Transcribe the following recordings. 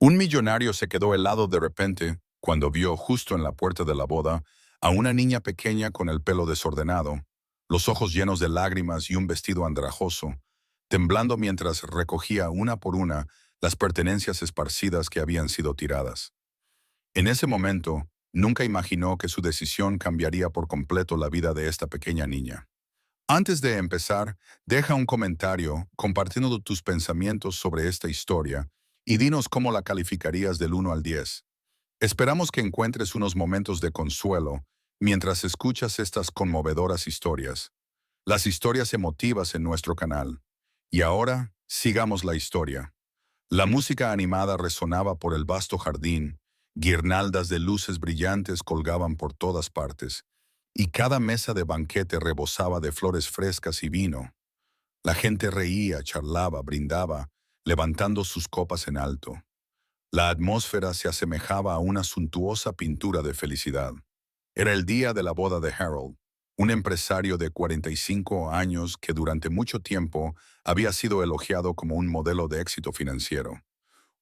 Un millonario se quedó helado de repente cuando vio justo en la puerta de la boda a una niña pequeña con el pelo desordenado, los ojos llenos de lágrimas y un vestido andrajoso, temblando mientras recogía una por una las pertenencias esparcidas que habían sido tiradas. En ese momento, nunca imaginó que su decisión cambiaría por completo la vida de esta pequeña niña. Antes de empezar, deja un comentario compartiendo tus pensamientos sobre esta historia y dinos cómo la calificarías del 1 al 10. Esperamos que encuentres unos momentos de consuelo mientras escuchas estas conmovedoras historias, las historias emotivas en nuestro canal. Y ahora, sigamos la historia. La música animada resonaba por el vasto jardín, guirnaldas de luces brillantes colgaban por todas partes, y cada mesa de banquete rebosaba de flores frescas y vino. La gente reía, charlaba, brindaba, levantando sus copas en alto. La atmósfera se asemejaba a una suntuosa pintura de felicidad. Era el día de la boda de Harold, un empresario de 45 años que durante mucho tiempo había sido elogiado como un modelo de éxito financiero.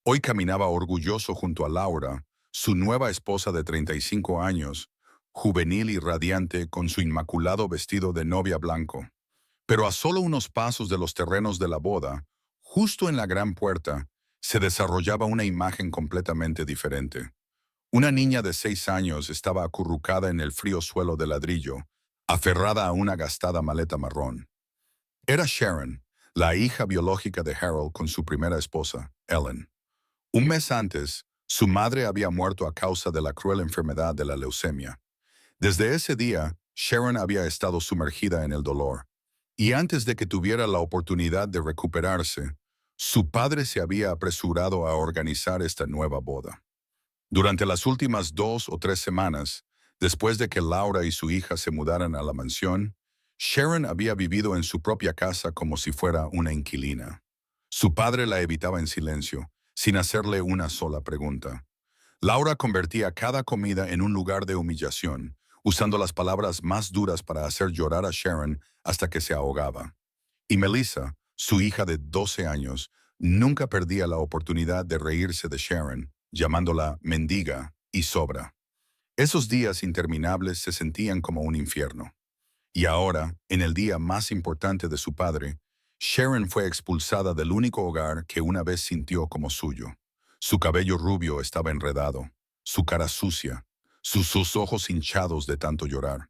Hoy caminaba orgulloso junto a Laura, su nueva esposa de 35 años, juvenil y radiante con su inmaculado vestido de novia blanco. Pero a solo unos pasos de los terrenos de la boda, justo en la gran puerta, se desarrollaba una imagen completamente diferente. Una niña de 6 años estaba acurrucada en el frío suelo de ladrillo, aferrada a una gastada maleta marrón. Era Sharon, la hija biológica de Harold con su primera esposa, Ellen. Un mes antes, su madre había muerto a causa de la cruel enfermedad de la leucemia. Desde ese día, Sharon había estado sumergida en el dolor. Y antes de que tuviera la oportunidad de recuperarse, su padre se había apresurado a organizar esta nueva boda. Durante las últimas 2 o 3 semanas, después de que Laura y su hija se mudaran a la mansión, Sharon había vivido en su propia casa como si fuera una inquilina. Su padre la evitaba en silencio, sin hacerle una sola pregunta. Laura convertía cada comida en un lugar de humillación, usando las palabras más duras para hacer llorar a Sharon hasta que se ahogaba. Y Melissa, su hija de 12 años, nunca perdía la oportunidad de reírse de Sharon, llamándola mendiga y sobra. Esos días interminables se sentían como un infierno. Y ahora, en el día más importante de su padre, Sharon fue expulsada del único hogar que una vez sintió como suyo. Su cabello rubio estaba enredado, su cara sucia, sus ojos hinchados de tanto llorar.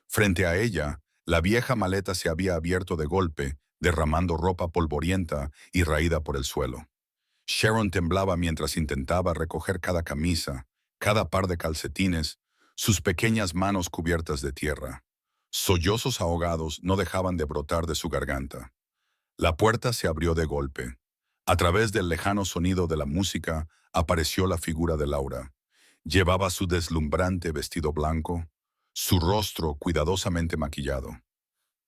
Frente a ella, la vieja maleta se había abierto de golpe, derramando ropa polvorienta y raída por el suelo. Sharon temblaba mientras intentaba recoger cada camisa, cada par de calcetines, sus pequeñas manos cubiertas de tierra. Sollozos ahogados no dejaban de brotar de su garganta. La puerta se abrió de golpe. A través del lejano sonido de la música apareció la figura de Laura. Llevaba su deslumbrante vestido blanco, su rostro cuidadosamente maquillado.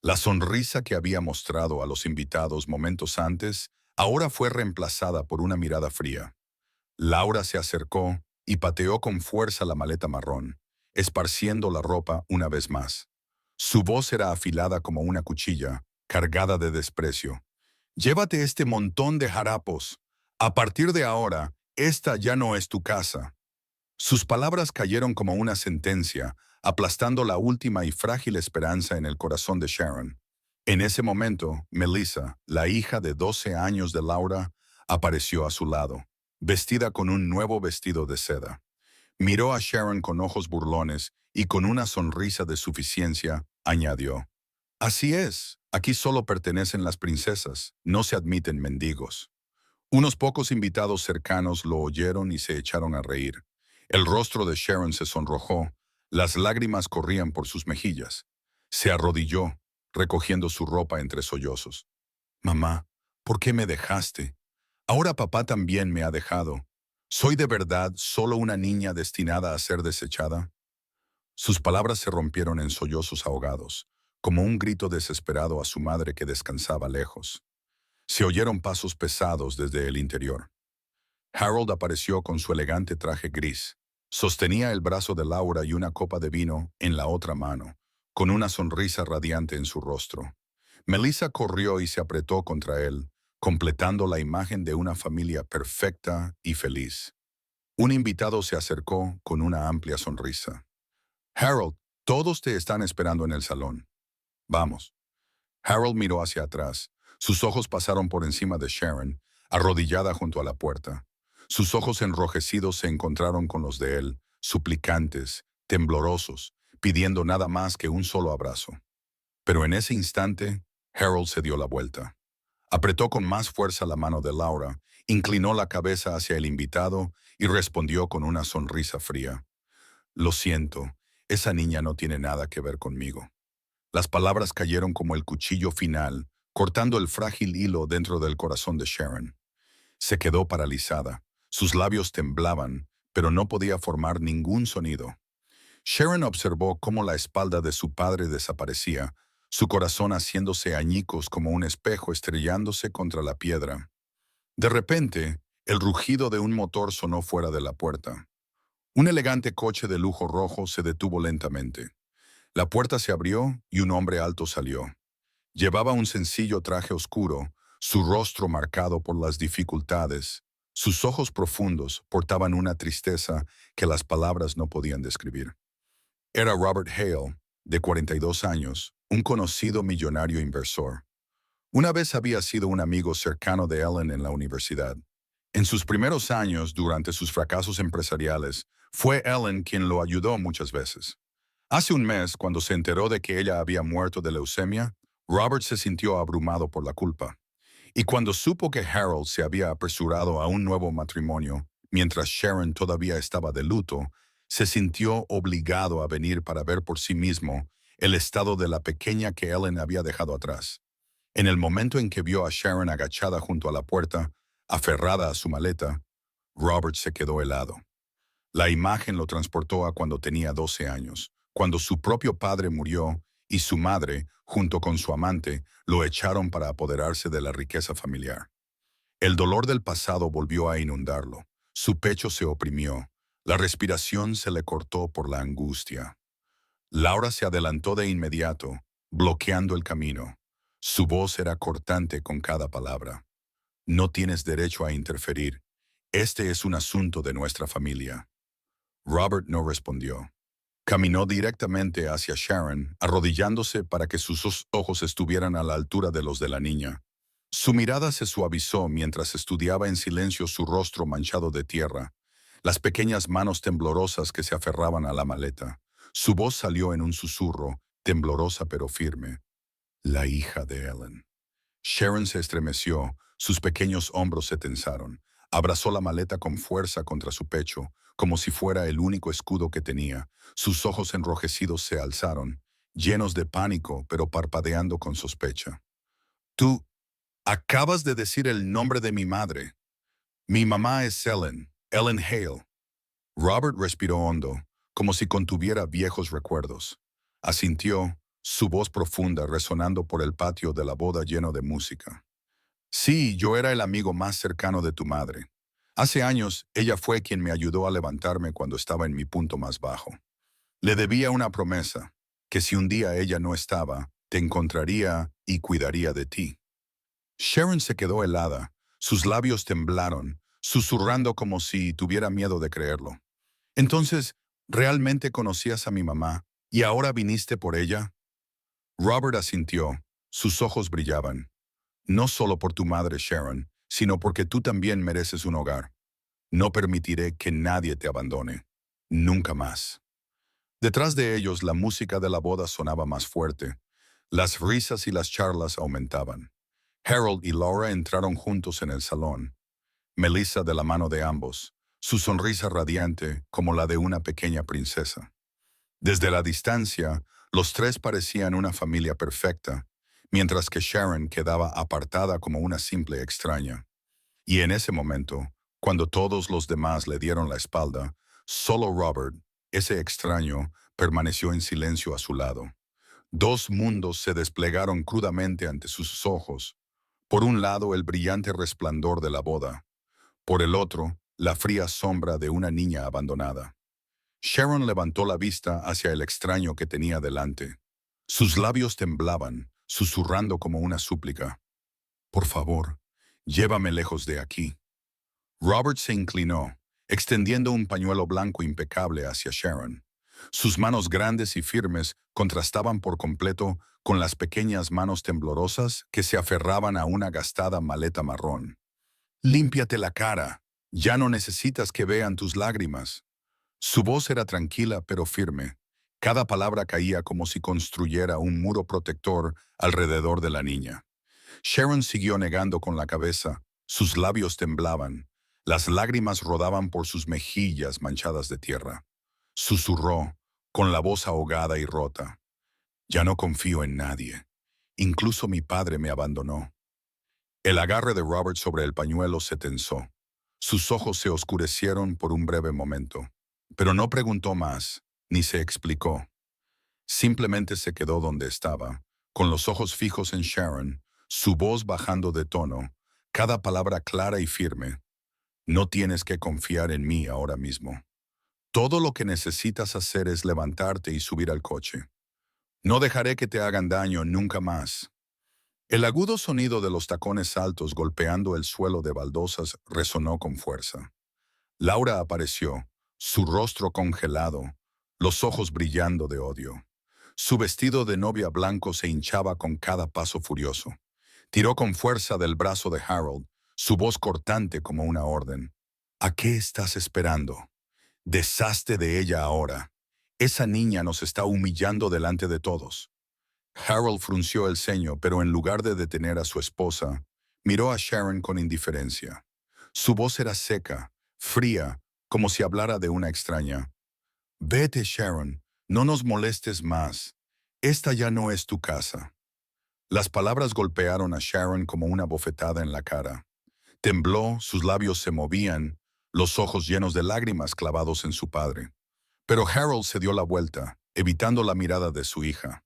La sonrisa que había mostrado a los invitados momentos antes ahora fue reemplazada por una mirada fría. Laura se acercó y pateó con fuerza la maleta marrón, esparciendo la ropa una vez más. Su voz era afilada como una cuchilla, cargada de desprecio. «Llévate este montón de harapos. A partir de ahora, esta ya no es tu casa». Sus palabras cayeron como una sentencia, aplastando la última y frágil esperanza en el corazón de Sharon. En ese momento, Melissa, la hija de 12 años de Laura, apareció a su lado, vestida con un nuevo vestido de seda. Miró a Sharon con ojos burlones y con una sonrisa de suficiencia, añadió: «Así es, aquí solo pertenecen las princesas, no se admiten mendigos». Unos pocos invitados cercanos lo oyeron y se echaron a reír. El rostro de Sharon se sonrojó, las lágrimas corrían por sus mejillas. Se arrodilló, recogiendo su ropa entre sollozos. «Mamá, ¿por qué me dejaste? Ahora papá también me ha dejado. ¿Soy de verdad solo una niña destinada a ser desechada?» Sus palabras se rompieron en sollozos ahogados, como un grito desesperado a su madre que descansaba lejos. Se oyeron pasos pesados desde el interior. Harold apareció con su elegante traje gris. Sostenía el brazo de Laura y una copa de vino en la otra mano, con una sonrisa radiante en su rostro. Melissa corrió y se apretó contra él, completando la imagen de una familia perfecta y feliz. Un invitado se acercó con una amplia sonrisa. Harold, todos te están esperando en el salón. Vamos. Harold miró hacia atrás. Sus ojos pasaron por encima de Sharon, arrodillada junto a la puerta. Sus ojos enrojecidos se encontraron con los de él, suplicantes, temblorosos, pidiendo nada más que un solo abrazo. Pero en ese instante, Harold se dio la vuelta. Apretó con más fuerza la mano de Laura, inclinó la cabeza hacia el invitado y respondió con una sonrisa fría. Lo siento, esa niña no tiene nada que ver conmigo. Las palabras cayeron como el cuchillo final, cortando el frágil hilo dentro del corazón de Sharon. Se quedó paralizada. Sus labios temblaban, pero no podía formar ningún sonido. Sharon observó cómo la espalda de su padre desaparecía, su corazón haciéndose añicos como un espejo estrellándose contra la piedra. De repente, el rugido de un motor sonó fuera de la puerta. Un elegante coche de lujo rojo se detuvo lentamente. La puerta se abrió y un hombre alto salió. Llevaba un sencillo traje oscuro, su rostro marcado por las dificultades. Sus ojos profundos portaban una tristeza que las palabras no podían describir. Era Robert Hale, de 42 años, un conocido millonario inversor. Una vez había sido un amigo cercano de Ellen en la universidad. En sus primeros años, durante sus fracasos empresariales, fue Ellen quien lo ayudó muchas veces. Hace un mes, cuando se enteró de que ella había muerto de leucemia, Robert se sintió abrumado por la culpa. Y cuando supo que Harold se había apresurado a un nuevo matrimonio, mientras Sharon todavía estaba de luto, se sintió obligado a venir para ver por sí mismo el estado de la pequeña que Ellen había dejado atrás. En el momento en que vio a Sharon agachada junto a la puerta, aferrada a su maleta, Robert se quedó helado. La imagen lo transportó a cuando tenía 12 años, cuando su propio padre murió y su madre, junto con su amante, lo echaron para apoderarse de la riqueza familiar. El dolor del pasado volvió a inundarlo. Su pecho se oprimió. La respiración se le cortó por la angustia. Laura se adelantó de inmediato, bloqueando el camino. Su voz era cortante con cada palabra. No tienes derecho a interferir. Este es un asunto de nuestra familia. Robert no respondió. Caminó directamente hacia Sharon, arrodillándose para que sus ojos estuvieran a la altura de los de la niña. Su mirada se suavizó mientras estudiaba en silencio su rostro manchado de tierra, las pequeñas manos temblorosas que se aferraban a la maleta. Su voz salió en un susurro, temblorosa pero firme. La hija de Ellen. Sharon se estremeció, sus pequeños hombros se tensaron. Abrazó la maleta con fuerza contra su pecho, como si fuera el único escudo que tenía. Sus ojos enrojecidos se alzaron, llenos de pánico, pero parpadeando con sospecha. Tú acabas de decir el nombre de mi madre. Mi mamá es Ellen, Ellen Hale. Robert respiró hondo, como si contuviera viejos recuerdos. Asintió, su voz profunda resonando por el patio de la boda lleno de música. Sí, yo era el amigo más cercano de tu madre. Hace años, ella fue quien me ayudó a levantarme cuando estaba en mi punto más bajo. Le debía una promesa, que si un día ella no estaba, te encontraría y cuidaría de ti. Sharon se quedó helada, sus labios temblaron, susurrando como si tuviera miedo de creerlo. Entonces, ¿realmente conocías a mi mamá y ahora viniste por ella? Robert asintió, sus ojos brillaban. No solo por tu madre, Sharon, sino porque tú también mereces un hogar. No permitiré que nadie te abandone. Nunca más. Detrás de ellos, la música de la boda sonaba más fuerte. Las risas y las charlas aumentaban. Harold y Laura entraron juntos en el salón. Melissa de la mano de ambos, su sonrisa radiante como la de una pequeña princesa. Desde la distancia, los tres parecían una familia perfecta, mientras que Sharon quedaba apartada como una simple extraña. Y en ese momento, cuando todos los demás le dieron la espalda, solo Robert, ese extraño, permaneció en silencio a su lado. Dos mundos se desplegaron crudamente ante sus ojos. Por un lado, el brillante resplandor de la boda. Por el otro, la fría sombra de una niña abandonada. Sharon levantó la vista hacia el extraño que tenía delante. Sus labios temblaban, susurrando como una súplica. Por favor, Llévame lejos de aquí. Robert se inclinó, extendiendo un pañuelo blanco impecable hacia Sharon. Sus manos grandes y firmes contrastaban por completo con las pequeñas manos temblorosas que se aferraban a una gastada maleta marrón. Límpiate la cara. Ya no necesitas que vean tus lágrimas. Su voz era tranquila pero firme. Cada palabra caía como si construyera un muro protector alrededor de la niña. Sharon siguió negando con la cabeza. Sus labios temblaban. Las lágrimas rodaban por sus mejillas manchadas de tierra. Susurró, con la voz ahogada y rota. Ya no confío en nadie. Incluso mi padre me abandonó. El agarre de Robert sobre el pañuelo se tensó. Sus ojos se oscurecieron por un breve momento. Pero no preguntó más, ni se explicó. Simplemente se quedó donde estaba, con los ojos fijos en Sharon, su voz bajando de tono, cada palabra clara y firme. No tienes que confiar en mí ahora mismo. Todo lo que necesitas hacer es levantarte y subir al coche. No dejaré que te hagan daño nunca más. El agudo sonido de los tacones altos golpeando el suelo de baldosas resonó con fuerza. Laura apareció, su rostro congelado, los ojos brillando de odio. Su vestido de novia blanco se hinchaba con cada paso furioso. Tiró con fuerza del brazo de Harold, su voz cortante como una orden. ¿A qué estás esperando? Deshazte de ella ahora. Esa niña nos está humillando delante de todos. Harold frunció el ceño, pero en lugar de detener a su esposa, miró a Sharon con indiferencia. Su voz era seca, fría, como si hablara de una extraña. Vete, Sharon, no nos molestes más. Esta ya no es tu casa. Las palabras golpearon a Sharon como una bofetada en la cara. Tembló, sus labios se movían, los ojos llenos de lágrimas clavados en su padre. Pero Harold se dio la vuelta, evitando la mirada de su hija.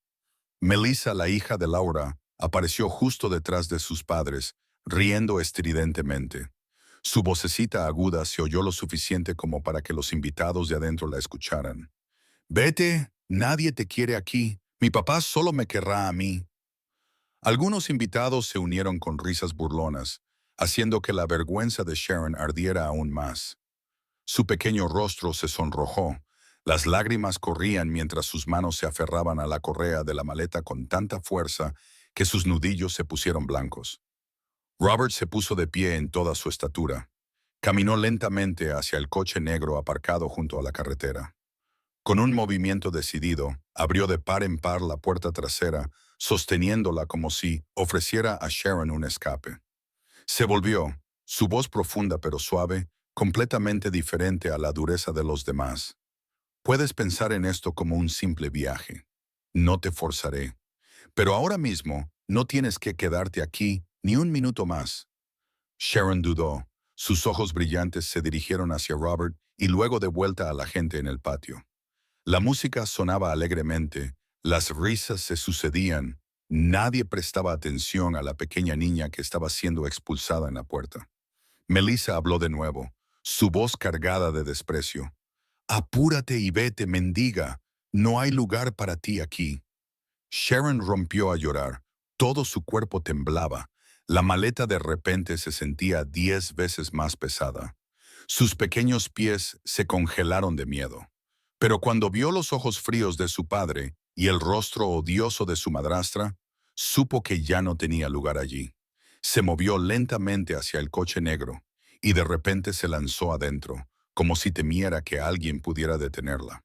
Melissa, la hija de Laura, apareció justo detrás de sus padres, riendo estridentemente. Su vocecita aguda se oyó lo suficiente como para que los invitados de adentro la escucharan. «Vete, nadie te quiere aquí. Mi papá solo me querrá a mí». Algunos invitados se unieron con risas burlonas, haciendo que la vergüenza de Sharon ardiera aún más. Su pequeño rostro se sonrojó. Las lágrimas corrían mientras sus manos se aferraban a la correa de la maleta con tanta fuerza que sus nudillos se pusieron blancos. Robert se puso de pie en toda su estatura. Caminó lentamente hacia el coche negro aparcado junto a la carretera. Con un movimiento decidido, abrió de par en par la puerta trasera, sosteniéndola como si ofreciera a Sharon un escape. Se volvió, su voz profunda pero suave, completamente diferente a la dureza de los demás. Puedes pensar en esto como un simple viaje. No te forzaré. Pero ahora mismo, no tienes que quedarte aquí ni un minuto más. Sharon dudó. Sus ojos brillantes se dirigieron hacia Robert y luego de vuelta a la gente en el patio. La música sonaba alegremente, las risas se sucedían, nadie prestaba atención a la pequeña niña que estaba siendo expulsada en la puerta. Melissa habló de nuevo, su voz cargada de desprecio. «Apúrate y vete, mendiga. No hay lugar para ti aquí». Sharon rompió a llorar. Todo su cuerpo temblaba. La maleta de repente se sentía 10 veces más pesada. Sus pequeños pies se congelaron de miedo. Pero cuando vio los ojos fríos de su padre y el rostro odioso de su madrastra, supo que ya no tenía lugar allí. Se movió lentamente hacia el coche negro y de repente se lanzó adentro, como si temiera que alguien pudiera detenerla.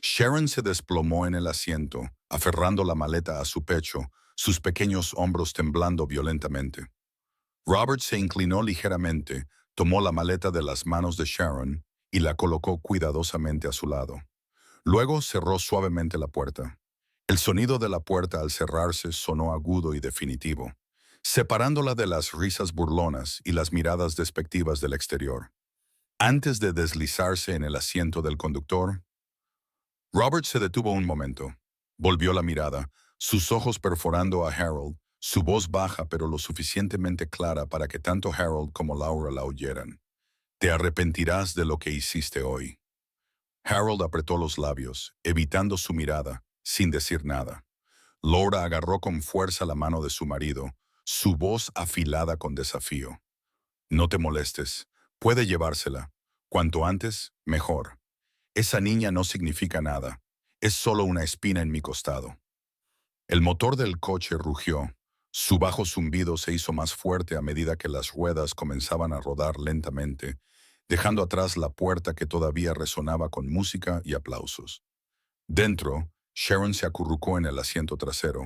Sharon se desplomó en el asiento, aferrando la maleta a su pecho, sus pequeños hombros temblando violentamente. Robert se inclinó ligeramente, tomó la maleta de las manos de Sharon y la colocó cuidadosamente a su lado. Luego cerró suavemente la puerta. El sonido de la puerta al cerrarse sonó agudo y definitivo, separándola de las risas burlonas y las miradas despectivas del exterior. Antes de deslizarse en el asiento del conductor, Robert se detuvo un momento. Volvió la mirada, sus ojos perforando a Harold, su voz baja pero lo suficientemente clara para que tanto Harold como Laura la oyeran. «Te arrepentirás de lo que hiciste hoy». Harold apretó los labios, evitando su mirada, sin decir nada. Laura agarró con fuerza la mano de su marido, su voz afilada con desafío. No te molestes. Puede llevársela. Cuanto antes, mejor. Esa niña no significa nada. Es solo una espina en mi costado. El motor del coche rugió. Su bajo zumbido se hizo más fuerte a medida que las ruedas comenzaban a rodar lentamente, dejando atrás la puerta que todavía resonaba con música y aplausos. Dentro, Sharon se acurrucó en el asiento trasero.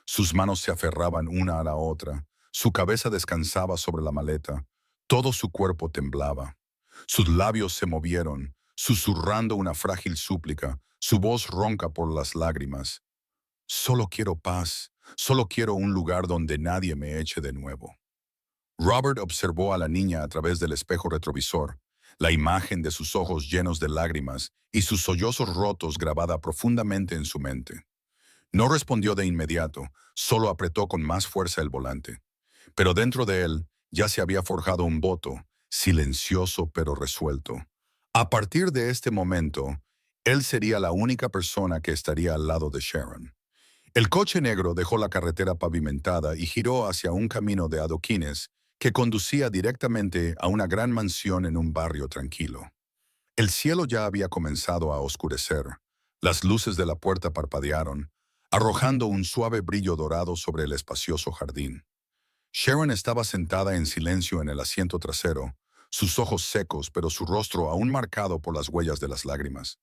Sus manos se aferraban una a la otra, su cabeza descansaba sobre la maleta, todo su cuerpo temblaba. Sus labios se movieron, susurrando una frágil súplica, su voz ronca por las lágrimas. Solo quiero paz, solo quiero un lugar donde nadie me eche de nuevo. Robert observó a la niña a través del espejo retrovisor, la imagen de sus ojos llenos de lágrimas y sus sollozos rotos grabada profundamente en su mente. No respondió de inmediato, solo apretó con más fuerza el volante. Pero dentro de él ya se había forjado un voto, silencioso pero resuelto. A partir de este momento, él sería la única persona que estaría al lado de Sharon. El coche negro dejó la carretera pavimentada y giró hacia un camino de adoquines que conducía directamente a una gran mansión en un barrio tranquilo. El cielo ya había comenzado a oscurecer. Las luces de la puerta parpadearon, arrojando un suave brillo dorado sobre el espacioso jardín. Sharon estaba sentada en silencio en el asiento trasero, sus ojos secos pero su rostro aún marcado por las huellas de las lágrimas.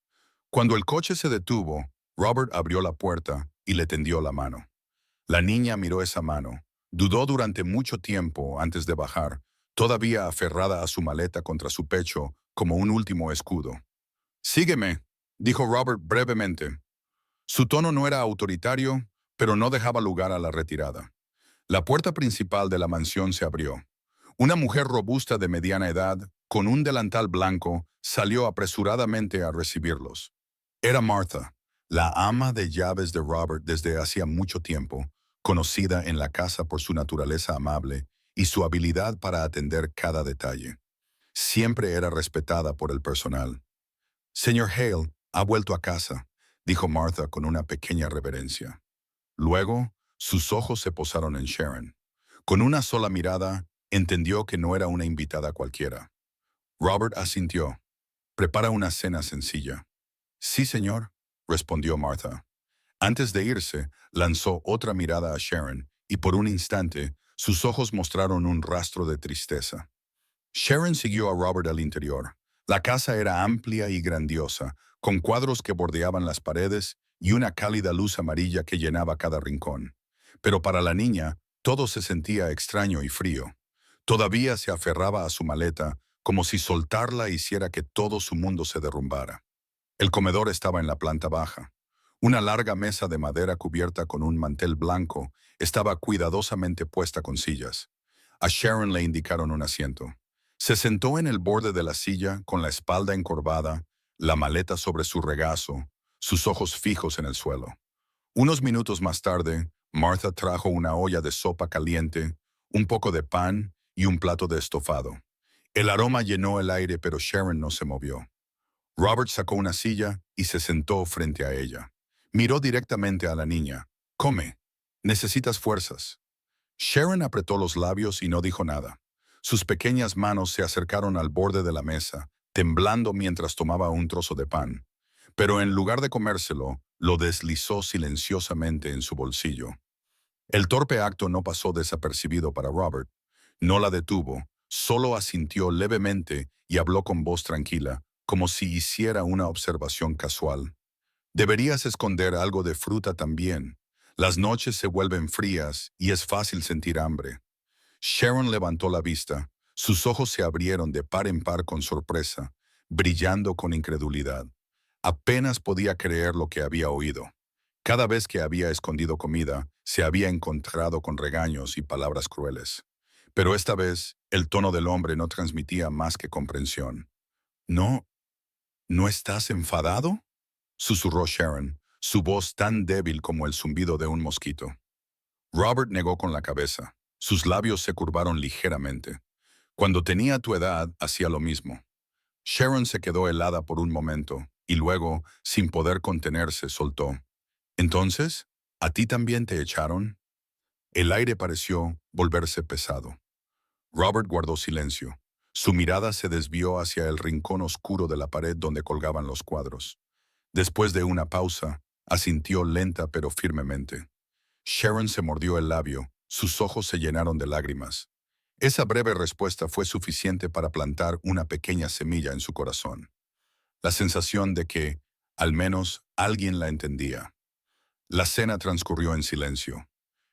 Cuando el coche se detuvo, Robert abrió la puerta y le tendió la mano. La niña miró esa mano. Dudó durante mucho tiempo antes de bajar, todavía aferrada a su maleta contra su pecho como un último escudo. «Sígueme», dijo Robert brevemente. Su tono no era autoritario, pero no dejaba lugar a la retirada. La puerta principal de la mansión se abrió. Una mujer robusta de mediana edad, con un delantal blanco, salió apresuradamente a recibirlos. Era Martha, la ama de llaves de Robert desde hacía mucho tiempo, conocida en la casa por su naturaleza amable y su habilidad para atender cada detalle. Siempre era respetada por el personal. «Señor Hale ha vuelto a casa», dijo Martha con una pequeña reverencia. Luego, sus ojos se posaron en Sharon. Con una sola mirada, entendió que no era una invitada cualquiera. Robert asintió. «Prepara una cena sencilla». «Sí, señor», respondió Martha. Antes de irse, lanzó otra mirada a Sharon y por un instante sus ojos mostraron un rastro de tristeza. Sharon siguió a Robert al interior. La casa era amplia y grandiosa, con cuadros que bordeaban las paredes y una cálida luz amarilla que llenaba cada rincón. Pero para la niña, todo se sentía extraño y frío. Todavía se aferraba a su maleta, como si soltarla hiciera que todo su mundo se derrumbara. El comedor estaba en la planta baja. Una larga mesa de madera cubierta con un mantel blanco estaba cuidadosamente puesta con sillas. A Sharon le indicaron un asiento. Se sentó en el borde de la silla con la espalda encorvada, la maleta sobre su regazo, sus ojos fijos en el suelo. Unos minutos más tarde, Martha trajo una olla de sopa caliente, un poco de pan y un plato de estofado. El aroma llenó el aire, pero Sharon no se movió. Robert sacó una silla y se sentó frente a ella. Miró directamente a la niña. «Come. Necesitas fuerzas». Sharon apretó los labios y no dijo nada. Sus pequeñas manos se acercaron al borde de la mesa, temblando mientras tomaba un trozo de pan. Pero en lugar de comérselo, lo deslizó silenciosamente en su bolsillo. El torpe acto no pasó desapercibido para Robert. No la detuvo, solo asintió levemente y habló con voz tranquila, como si hiciera una observación casual. «Deberías esconder algo de fruta también. Las noches se vuelven frías y es fácil sentir hambre». Sharon levantó la vista. Sus ojos se abrieron de par en par con sorpresa, brillando con incredulidad. Apenas podía creer lo que había oído. Cada vez que había escondido comida, se había encontrado con regaños y palabras crueles. Pero esta vez, el tono del hombre no transmitía más que comprensión. «¿No, no estás enfadado?», susurró Sharon, su voz tan débil como el zumbido de un mosquito. Robert negó con la cabeza. Sus labios se curvaron ligeramente. «Cuando tenía tu edad, hacía lo mismo». Sharon se quedó helada por un momento, y luego, sin poder contenerse, soltó. «¿Entonces, a ti también te echaron?». El aire pareció volverse pesado. Robert guardó silencio. Su mirada se desvió hacia el rincón oscuro de la pared donde colgaban los cuadros. Después de una pausa, asintió lenta pero firmemente. Sharon se mordió el labio, sus ojos se llenaron de lágrimas. Esa breve respuesta fue suficiente para plantar una pequeña semilla en su corazón. La sensación de que, al menos, alguien la entendía. La cena transcurrió en silencio.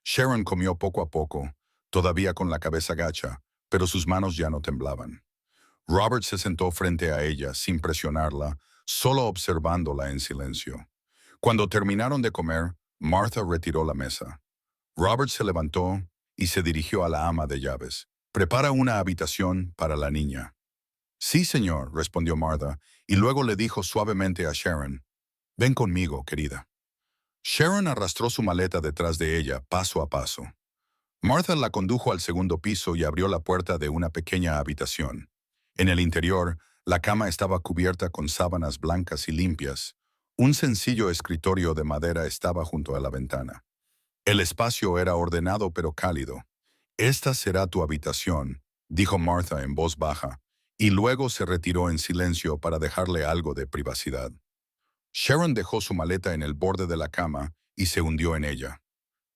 Sharon comió poco a poco, todavía con la cabeza gacha, pero sus manos ya no temblaban. Robert se sentó frente a ella, sin presionarla, solo observándola en silencio. Cuando terminaron de comer, Martha retiró la mesa. Robert se levantó y se dirigió a la ama de llaves. «Prepara una habitación para la niña». «Sí, señor», respondió Martha, y luego le dijo suavemente a Sharon, «Ven conmigo, querida». Sharon arrastró su maleta detrás de ella, paso a paso. Martha la condujo al segundo piso y abrió la puerta de una pequeña habitación. En el interior, la cama estaba cubierta con sábanas blancas y limpias. Un sencillo escritorio de madera estaba junto a la ventana. El espacio era ordenado pero cálido. «Esta será tu habitación», dijo Martha en voz baja, y luego se retiró en silencio para dejarle algo de privacidad. Sharon dejó su maleta en el borde de la cama y se hundió en ella.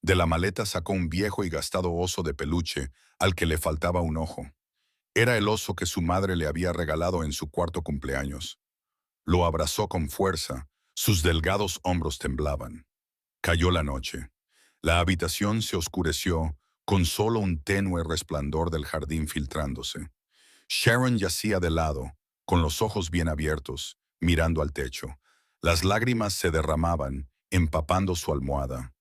De la maleta sacó un viejo y gastado oso de peluche al que le faltaba un ojo. Era el oso que su madre le había regalado en su cuarto cumpleaños. Lo abrazó con fuerza, sus delgados hombros temblaban. Cayó la noche. La habitación se oscureció, con solo un tenue resplandor del jardín filtrándose. Sharon yacía de lado, con los ojos bien abiertos, mirando al techo. Las lágrimas se derramaban, empapando su almohada.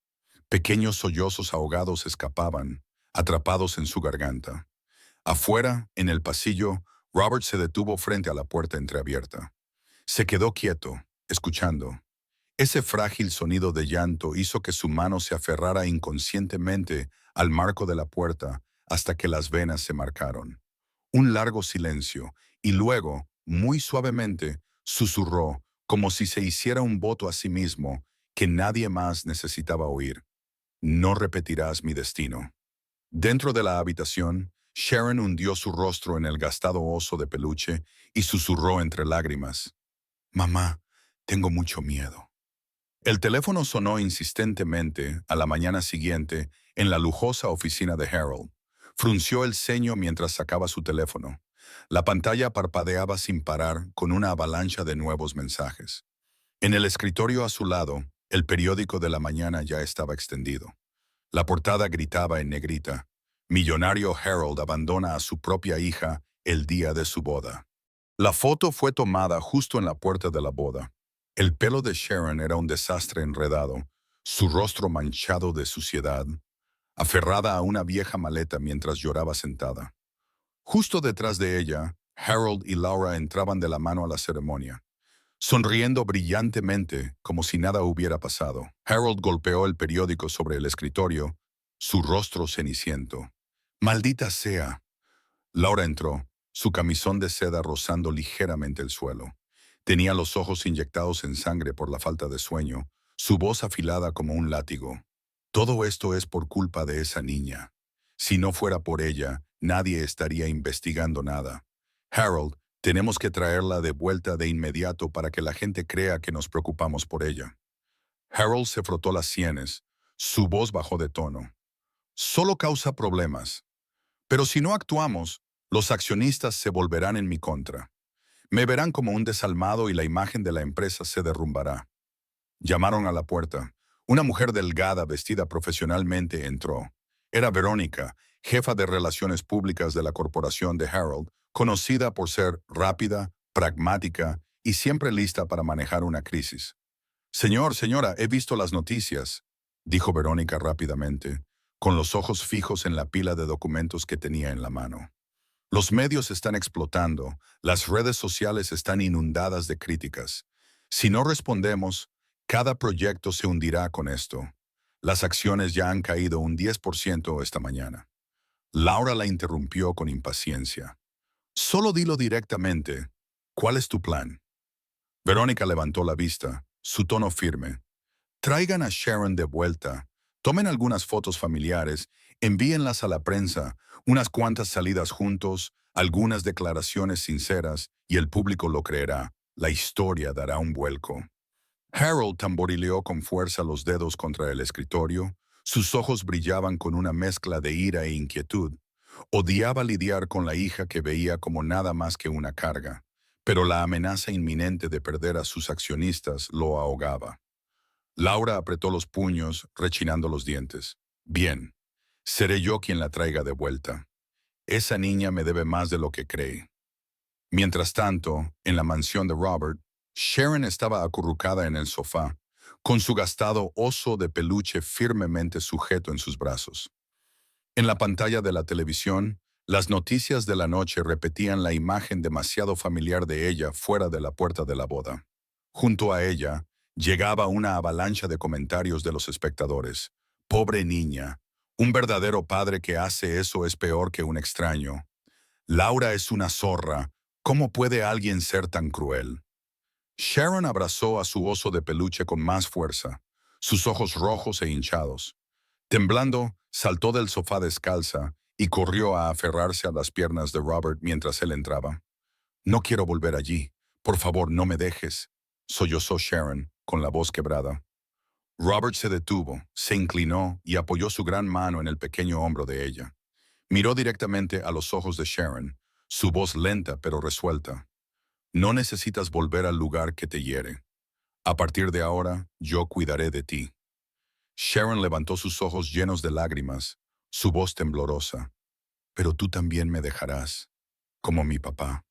Pequeños sollozos ahogados escapaban, atrapados en su garganta. Afuera, en el pasillo, Robert se detuvo frente a la puerta entreabierta. Se quedó quieto, escuchando. Ese frágil sonido de llanto hizo que su mano se aferrara inconscientemente al marco de la puerta hasta que las venas se marcaron. Un largo silencio, y luego, muy suavemente, susurró, como si se hiciera un voto a sí mismo, que nadie más necesitaba oír. «No repetirás mi destino». Dentro de la habitación, Sharon hundió su rostro en el gastado oso de peluche y susurró entre lágrimas, «Mamá, tengo mucho miedo». El teléfono sonó insistentemente a la mañana siguiente en la lujosa oficina de Harold. Frunció el ceño mientras sacaba su teléfono. La pantalla parpadeaba sin parar con una avalancha de nuevos mensajes. En el escritorio a su lado, el periódico de la mañana ya estaba extendido. La portada gritaba en negrita, «Millonario Harold abandona a su propia hija el día de su boda». La foto fue tomada justo en la puerta de la boda. El pelo de Sharon era un desastre enredado, su rostro manchado de suciedad, aferrada a una vieja maleta mientras lloraba sentada. Justo detrás de ella, Harold y Laura entraban de la mano a la ceremonia, sonriendo brillantemente como si nada hubiera pasado. Harold golpeó el periódico sobre el escritorio, su rostro ceniciento. «Maldita sea». Laura entró, su camisón de seda rozando ligeramente el suelo. Tenía los ojos inyectados en sangre por la falta de sueño, su voz afilada como un látigo. «Todo esto es por culpa de esa niña. Si no fuera por ella, nadie estaría investigando nada. Harold, tenemos que traerla de vuelta de inmediato para que la gente crea que nos preocupamos por ella». Harold se frotó las sienes. Su voz bajó de tono. «Solo causa problemas. Pero si no actuamos, los accionistas se volverán en mi contra. Me verán como un desalmado y la imagen de la empresa se derrumbará». Llamaron a la puerta. Una mujer delgada, vestida profesionalmente, entró. Era Verónica, jefa de relaciones públicas de la corporación de Harold, conocida por ser rápida, pragmática y siempre lista para manejar una crisis. Señora, he visto las noticias», dijo Verónica rápidamente, con los ojos fijos en la pila de documentos que tenía en la mano. «Los medios están explotando, las redes sociales están inundadas de críticas. Si no respondemos, cada proyecto se hundirá con esto. Las acciones ya han caído un 10% esta mañana». Laura la interrumpió con impaciencia. «Solo dilo directamente. ¿Cuál es tu plan?». Verónica levantó la vista, su tono firme. «Traigan a Sharon de vuelta, tomen algunas fotos familiares Envíenlas a la prensa, unas cuantas salidas juntos, algunas declaraciones sinceras, y el público lo creerá. La historia dará un vuelco. Harold tamborileó con fuerza los dedos contra el escritorio. Sus ojos brillaban con una mezcla de ira e inquietud. Odiaba lidiar con la hija que veía como nada más que una carga, pero la amenaza inminente de perder a sus accionistas lo ahogaba. Laura apretó los puños, rechinando los dientes. Bien, seré yo quien la traiga de vuelta. Esa niña me debe más de lo que cree. Mientras tanto, en la mansión de Robert, Sharon estaba acurrucada en el sofá, con su gastado oso de peluche firmemente sujeto en sus brazos. En la pantalla de la televisión, las noticias de la noche repetían la imagen demasiado familiar de ella fuera de la puerta de la boda. Junto a ella, llegaba una avalancha de comentarios de los espectadores. Pobre niña, un verdadero padre que hace eso es peor que un extraño. Laura es una zorra. ¿Cómo puede alguien ser tan cruel? Sharon abrazó a su oso de peluche con más fuerza, sus ojos rojos e hinchados. Temblando, saltó del sofá descalza y corrió a aferrarse a las piernas de Robert mientras él entraba. No quiero volver allí. Por favor, no me dejes, sollozó Sharon, con la voz quebrada. Robert se detuvo, se inclinó y apoyó su gran mano en el pequeño hombro de ella. Miró directamente a los ojos de Sharon, su voz lenta pero resuelta. No necesitas volver al lugar que te hiere. A partir de ahora, yo cuidaré de ti. Sharon levantó sus ojos llenos de lágrimas, su voz temblorosa. Pero tú también me dejarás, como mi papá.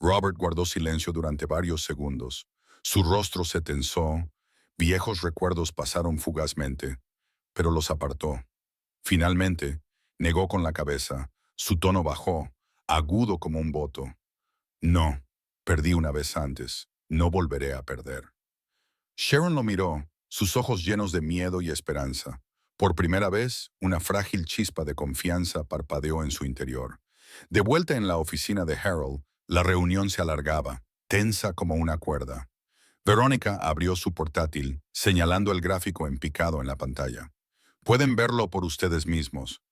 Robert guardó silencio durante varios segundos. Su rostro se tensó, viejos recuerdos pasaron fugazmente, pero los apartó. Finalmente, negó con la cabeza, su tono bajó, agudo como un voto. No, perdí una vez antes, no volveré a perder. Sharon lo miró, sus ojos llenos de miedo y esperanza. Por primera vez, una frágil chispa de confianza parpadeó en su interior. De vuelta en la oficina de Harold, la reunión se alargaba, tensa como una cuerda. Verónica abrió su portátil, señalando el gráfico en picado en la pantalla. Pueden verlo por ustedes mismos.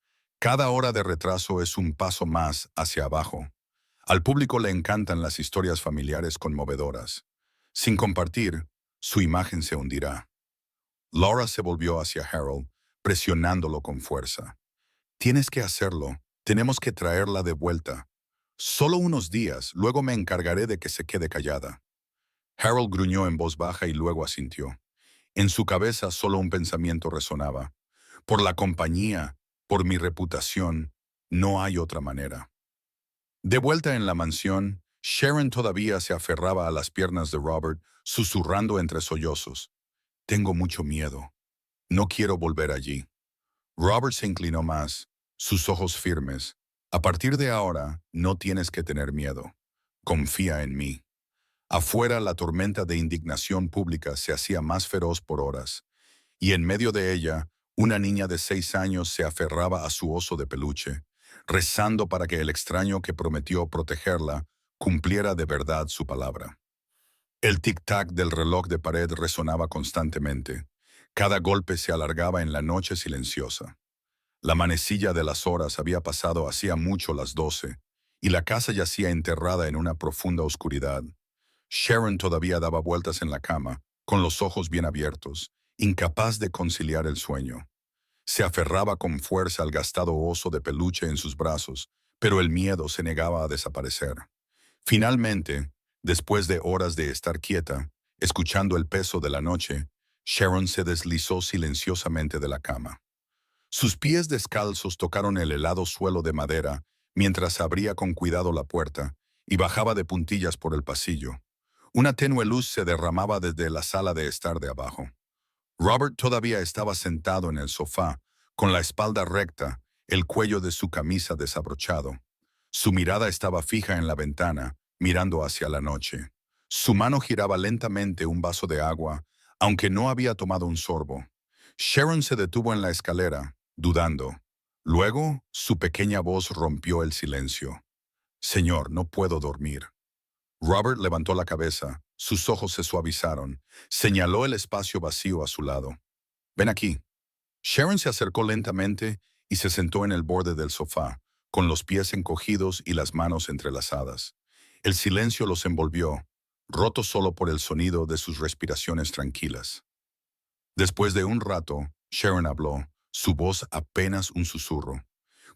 Cada hora de retraso es un paso más hacia abajo. Al público le encantan las historias familiares conmovedoras. Sin compartir, su imagen se hundirá. Laura se volvió hacia Harold, presionándolo con fuerza. Tienes que hacerlo. Tenemos que traerla de vuelta. Solo unos días, luego me encargaré de que se quede callada. Harold gruñó en voz baja y luego asintió. En su cabeza solo un pensamiento resonaba. Por la compañía, por mi reputación, no hay otra manera. De vuelta en la mansión, Sharon todavía se aferraba a las piernas de Robert, susurrando entre sollozos. Tengo mucho miedo. No quiero volver allí. Robert se inclinó más, sus ojos firmes. A partir de ahora, no tienes que tener miedo. Confía en mí. Afuera, la tormenta de indignación pública se hacía más feroz por horas, y en medio de ella, una niña de 6 años se aferraba a su oso de peluche, rezando para que el extraño que prometió protegerla cumpliera de verdad su palabra. El tic-tac del reloj de pared resonaba constantemente. Cada golpe se alargaba en la noche silenciosa. La manecilla de las horas había pasado hacía mucho las 12, y la casa yacía enterrada en una profunda oscuridad. Sharon todavía daba vueltas en la cama, con los ojos bien abiertos, incapaz de conciliar el sueño. Se aferraba con fuerza al gastado oso de peluche en sus brazos, pero el miedo se negaba a desaparecer. Finalmente, después de horas de estar quieta, escuchando el peso de la noche, Sharon se deslizó silenciosamente de la cama. Sus pies descalzos tocaron el helado suelo de madera mientras abría con cuidado la puerta y bajaba de puntillas por el pasillo. Una tenue luz se derramaba desde la sala de estar de abajo. Robert todavía estaba sentado en el sofá, con la espalda recta, el cuello de su camisa desabrochado. Su mirada estaba fija en la ventana, mirando hacia la noche. Su mano giraba lentamente un vaso de agua, aunque no había tomado un sorbo. Sharon se detuvo en la escalera, dudando. Luego, su pequeña voz rompió el silencio. Señor, no puedo dormir. Robert levantó la cabeza, sus ojos se suavizaron, señaló el espacio vacío a su lado. Ven aquí. Sharon se acercó lentamente y se sentó en el borde del sofá, con los pies encogidos y las manos entrelazadas. El silencio los envolvió, roto solo por el sonido de sus respiraciones tranquilas. Después de un rato, Sharon habló, su voz apenas un susurro.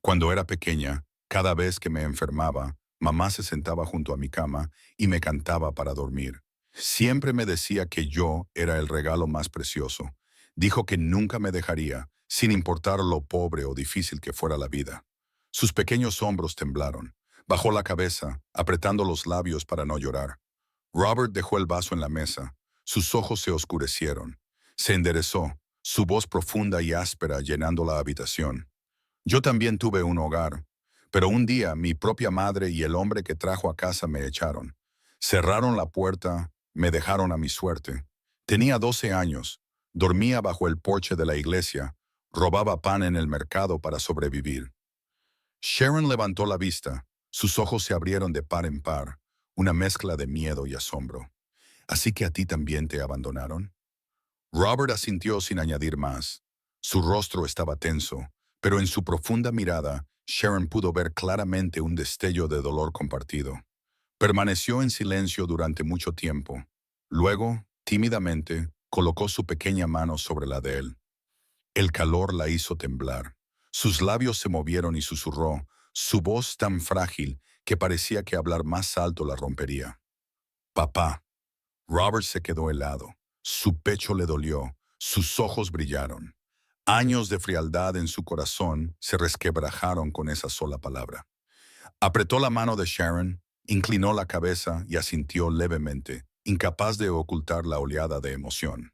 Cuando era pequeña, cada vez que me enfermaba, mamá se sentaba junto a mi cama y me cantaba para dormir. Siempre me decía que yo era el regalo más precioso. Dijo que nunca me dejaría, sin importar lo pobre o difícil que fuera la vida. Sus pequeños hombros temblaron. Bajó la cabeza, apretando los labios para no llorar. Robert dejó el vaso en la mesa. Sus ojos se oscurecieron. Se enderezó, su voz profunda y áspera llenando la habitación. Yo también tuve un hogar, pero un día mi propia madre y el hombre que trajo a casa me echaron. Cerraron la puerta, me dejaron a mi suerte. Tenía 12 años, dormía bajo el porche de la iglesia, robaba pan en el mercado para sobrevivir. Sharon levantó la vista, sus ojos se abrieron de par en par, una mezcla de miedo y asombro. ¿Así que a ti también te abandonaron? Robert asintió sin añadir más. Su rostro estaba tenso, pero en su profunda mirada, Sharon pudo ver claramente un destello de dolor compartido. Permaneció en silencio durante mucho tiempo. Luego, tímidamente, colocó su pequeña mano sobre la de él. El calor la hizo temblar. Sus labios se movieron y susurró, su voz tan frágil que parecía que hablar más alto la rompería. Papá. Robert se quedó helado. Su pecho le dolió, sus ojos brillaron. Años de frialdad en su corazón se resquebrajaron con esa sola palabra. Apretó la mano de Sharon, inclinó la cabeza y asintió levemente, incapaz de ocultar la oleada de emoción.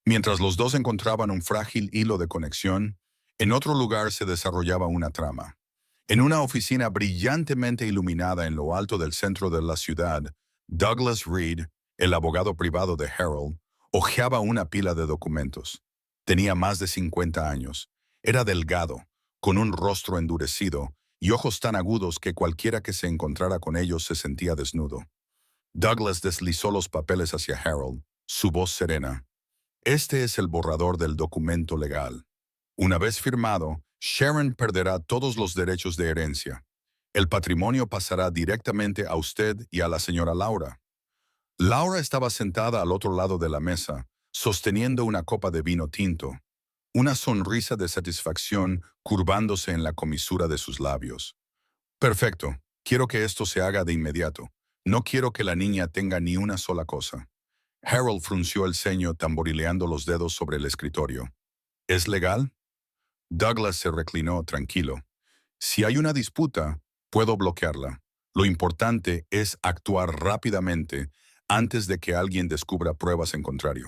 Mientras los dos encontraban un frágil hilo de conexión, en otro lugar se desarrollaba una trama. En una oficina brillantemente iluminada en lo alto del centro de la ciudad, Douglas Reed, el abogado privado de Harold, hojeaba una pila de documentos. Tenía más de 50 años. Era delgado, con un rostro endurecido y ojos tan agudos que cualquiera que se encontrara con ellos se sentía desnudo. Douglas deslizó los papeles hacia Harold, su voz serena. Este es el borrador del documento legal. Una vez firmado, Sharon perderá todos los derechos de herencia. El patrimonio pasará directamente a usted y a la señora Laura. Laura estaba sentada al otro lado de la mesa, sosteniendo una copa de vino tinto, una sonrisa de satisfacción curvándose en la comisura de sus labios. Perfecto, quiero que esto se haga de inmediato. No quiero que la niña tenga ni una sola cosa. Harold frunció el ceño tamborileando los dedos sobre el escritorio. ¿Es legal? Douglas se reclinó tranquilo. Si hay una disputa, puedo bloquearla. Lo importante es actuar rápidamente antes de que alguien descubra pruebas en contrario.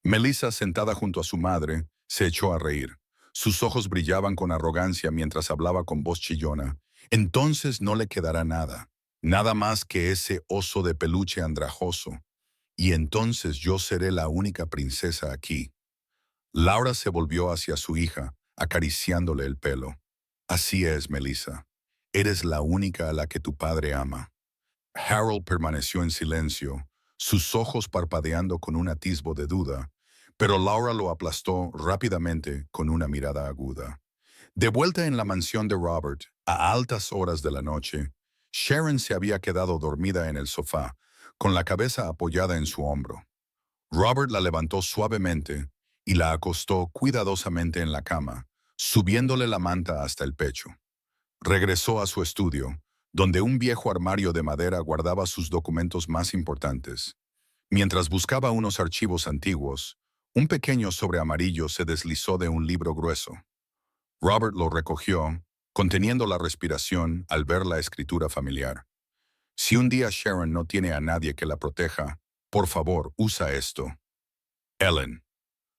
Melissa, sentada junto a su madre, se echó a reír. Sus ojos brillaban con arrogancia mientras hablaba con voz chillona. Entonces no le quedará nada, nada más que ese oso de peluche andrajoso. Y entonces yo seré la única princesa aquí. Laura se volvió hacia su hija, acariciándole el pelo. Así es, Melissa. Eres la única a la que tu padre ama. Harold permaneció en silencio, sus ojos parpadeando con un atisbo de duda, pero Laura lo aplastó rápidamente con una mirada aguda. De vuelta en la mansión de Robert, a altas horas de la noche, Sharon se había quedado dormida en el sofá, con la cabeza apoyada en su hombro. Robert la levantó suavemente y la acostó cuidadosamente en la cama, subiéndole la manta hasta el pecho. Regresó a su estudio, donde un viejo armario de madera guardaba sus documentos más importantes. Mientras buscaba unos archivos antiguos, un pequeño sobre amarillo se deslizó de un libro grueso. Robert lo recogió, conteniendo la respiración al ver la escritura familiar. Si un día Sharon no tiene a nadie que la proteja, por favor, usa esto. Ellen.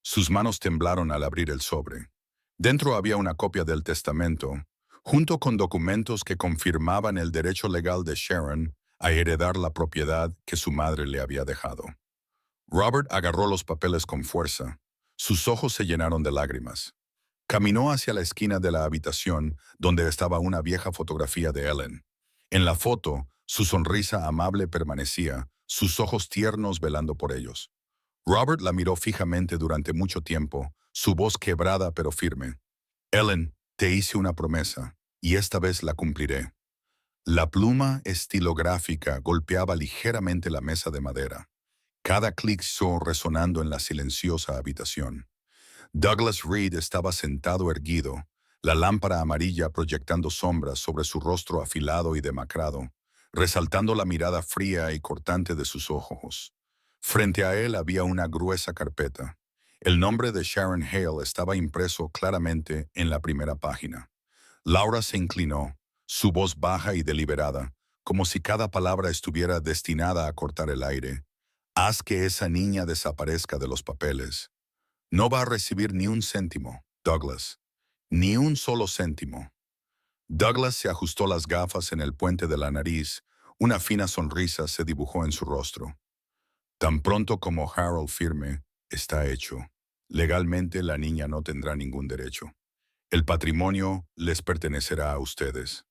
Sus manos temblaron al abrir el sobre. Dentro había una copia del testamento, junto con documentos que confirmaban el derecho legal de Sharon a heredar la propiedad que su madre le había dejado. Robert agarró los papeles con fuerza. Sus ojos se llenaron de lágrimas. Caminó hacia la esquina de la habitación donde estaba una vieja fotografía de Ellen. En la foto, su sonrisa amable permanecía, sus ojos tiernos velando por ellos. Robert la miró fijamente durante mucho tiempo, su voz quebrada pero firme. Ellen, Te hice una promesa, y esta vez la cumpliré. La pluma estilográfica golpeaba ligeramente la mesa de madera. Cada clic resonando en la silenciosa habitación. Douglas Reed estaba sentado erguido, la lámpara amarilla proyectando sombras sobre su rostro afilado y demacrado, resaltando la mirada fría y cortante de sus ojos. Frente a él había una gruesa carpeta. El nombre de Sharon Hale estaba impreso claramente en la primera página. Laura se inclinó, su voz baja y deliberada, como si cada palabra estuviera destinada a cortar el aire. Haz que esa niña desaparezca de los papeles. No va a recibir ni un céntimo, Douglas. Ni un solo céntimo. Douglas se ajustó las gafas en el puente de la nariz. Una fina sonrisa se dibujó en su rostro. Tan pronto como Harold firme, está hecho. Legalmente la niña no tendrá ningún derecho. El patrimonio les pertenecerá a ustedes.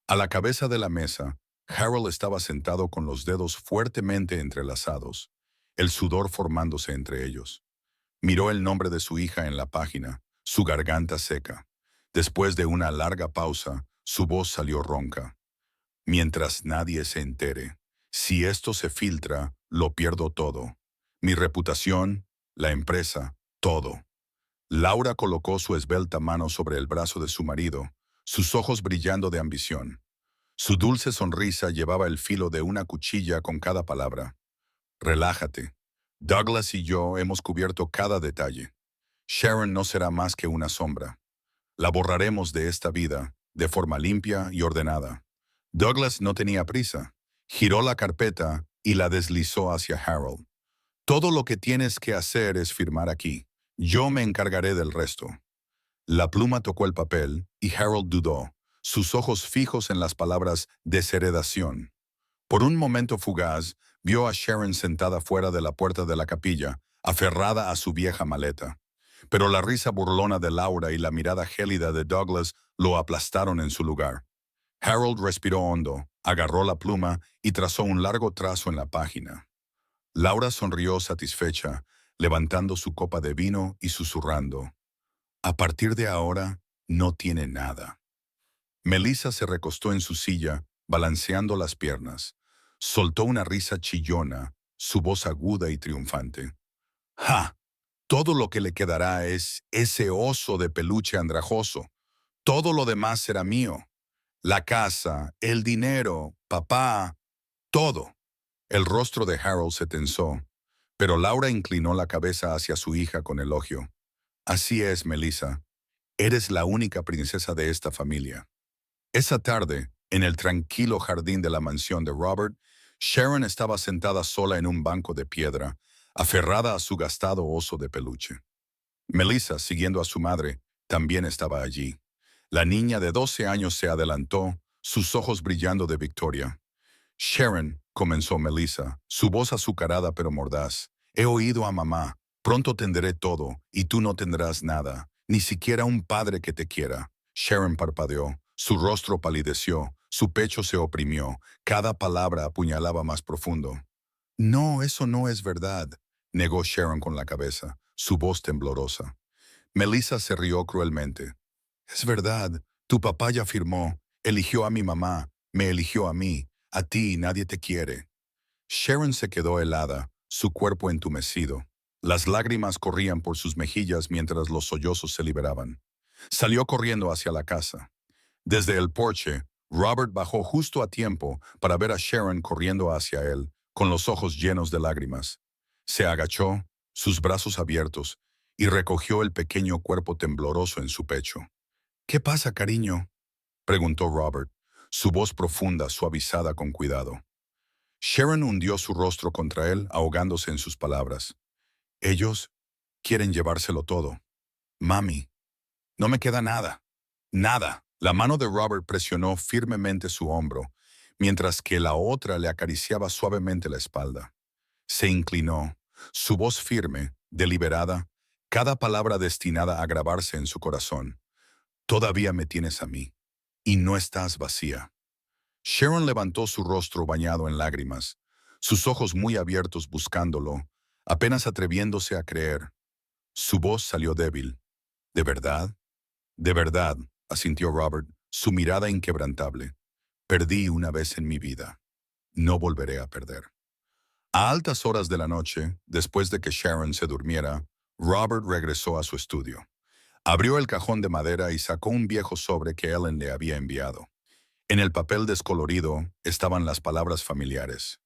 A la cabeza de la mesa, Harold estaba sentado con los dedos fuertemente entrelazados, el sudor formándose entre ellos. Miró el nombre de su hija en la página, su garganta seca. Después de una larga pausa, su voz salió ronca. Mientras nadie se entere, si esto se filtra, lo pierdo todo. Mi reputación, la empresa, todo. Laura colocó su esbelta mano sobre el brazo de su marido, sus ojos brillando de ambición. Su dulce sonrisa llevaba el filo de una cuchilla con cada palabra. Relájate. Douglas y yo hemos cubierto cada detalle. Sharon no será más que una sombra. La borraremos de esta vida, de forma limpia y ordenada. Douglas no tenía prisa. Giró la carpeta y la deslizó hacia Harold. Todo lo que tienes que hacer es firmar aquí. Yo me encargaré del resto. La pluma tocó el papel y Harold dudó, sus ojos fijos en las palabras desheredación. Por un momento fugaz, vio a Sharon sentada fuera de la puerta de la capilla, aferrada a su vieja maleta. Pero la risa burlona de Laura y la mirada gélida de Douglas lo aplastaron en su lugar. Harold respiró hondo, agarró la pluma y trazó un largo trazo en la página. Laura sonrió satisfecha, levantando su copa de vino y susurrando. A partir de ahora, no tiene nada. Melissa se recostó en su silla, balanceando las piernas. Soltó una risa chillona, su voz aguda y triunfante. ¡Ja! Todo lo que le quedará es ese oso de peluche andrajoso. Todo lo demás será mío. La casa, el dinero, papá, todo. El rostro de Harold se tensó, pero Laura inclinó la cabeza hacia su hija con elogio. Así es, Melissa. Eres la única princesa de esta familia. Esa tarde, en el tranquilo jardín de la mansión de Robert, Sharon estaba sentada sola en un banco de piedra, aferrada a su gastado oso de peluche. Melissa, siguiendo a su madre, también estaba allí. La niña de 12 años se adelantó, sus ojos brillando de victoria. Sharon, comenzó Melissa, su voz azucarada pero mordaz. He oído a mamá. Pronto tendré todo, y tú no tendrás nada, ni siquiera un padre que te quiera. Sharon parpadeó, su rostro palideció, su pecho se oprimió, cada palabra apuñalaba más profundo. No, eso no es verdad, negó Sharon con la cabeza, su voz temblorosa. Melissa se rió cruelmente. Es verdad, tu papá ya firmó, eligió a mi mamá, me eligió a mí, a ti nadie te quiere. Sharon se quedó helada, su cuerpo entumecido. Las lágrimas corrían por sus mejillas mientras los sollozos se liberaban. Salió corriendo hacia la casa. Desde el porche, Robert bajó justo a tiempo para ver a Sharon corriendo hacia él, con los ojos llenos de lágrimas. Se agachó, sus brazos abiertos, y recogió el pequeño cuerpo tembloroso en su pecho. ¿Qué pasa, cariño?, preguntó Robert, su voz profunda suavizada con cuidado. Sharon hundió su rostro contra él, ahogándose en sus palabras. Ellos quieren llevárselo todo. Mami, no me queda nada. Nada. La mano de Robert presionó firmemente su hombro, mientras que la otra le acariciaba suavemente la espalda. Se inclinó, su voz firme, deliberada, cada palabra destinada a grabarse en su corazón. Todavía me tienes a mí, y no estás vacía. Sharon levantó su rostro bañado en lágrimas, sus ojos muy abiertos buscándolo, apenas atreviéndose a creer. Su voz salió débil. ¿De verdad? ¿De verdad? asintió Robert, su mirada inquebrantable. Perdí una vez en mi vida. No volveré a perder. A altas horas de la noche, después de que Sharon se durmiera, Robert regresó a su estudio. Abrió el cajón de madera y sacó un viejo sobre que Ellen le había enviado. En el papel descolorido estaban las palabras familiares.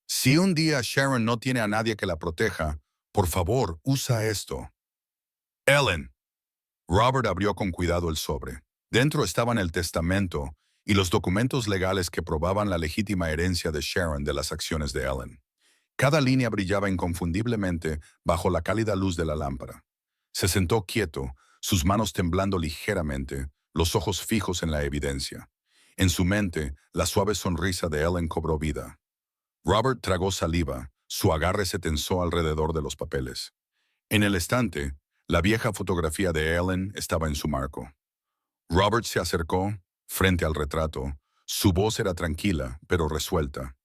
Si un día Sharon no tiene a nadie que la proteja, por favor, usa esto. Ellen. Robert abrió con cuidado el sobre. Dentro estaban el testamento y los documentos legales que probaban la legítima herencia de Sharon de las acciones de Ellen. Cada línea brillaba inconfundiblemente bajo la cálida luz de la lámpara. Se sentó quieto, sus manos temblando ligeramente, los ojos fijos en la evidencia. En su mente, la suave sonrisa de Ellen cobró vida. Robert tragó saliva, su agarre se tensó alrededor de los papeles. En el estante, la vieja fotografía de Ellen estaba en su marco. Robert se acercó, frente al retrato. Su voz era tranquila, pero resuelta.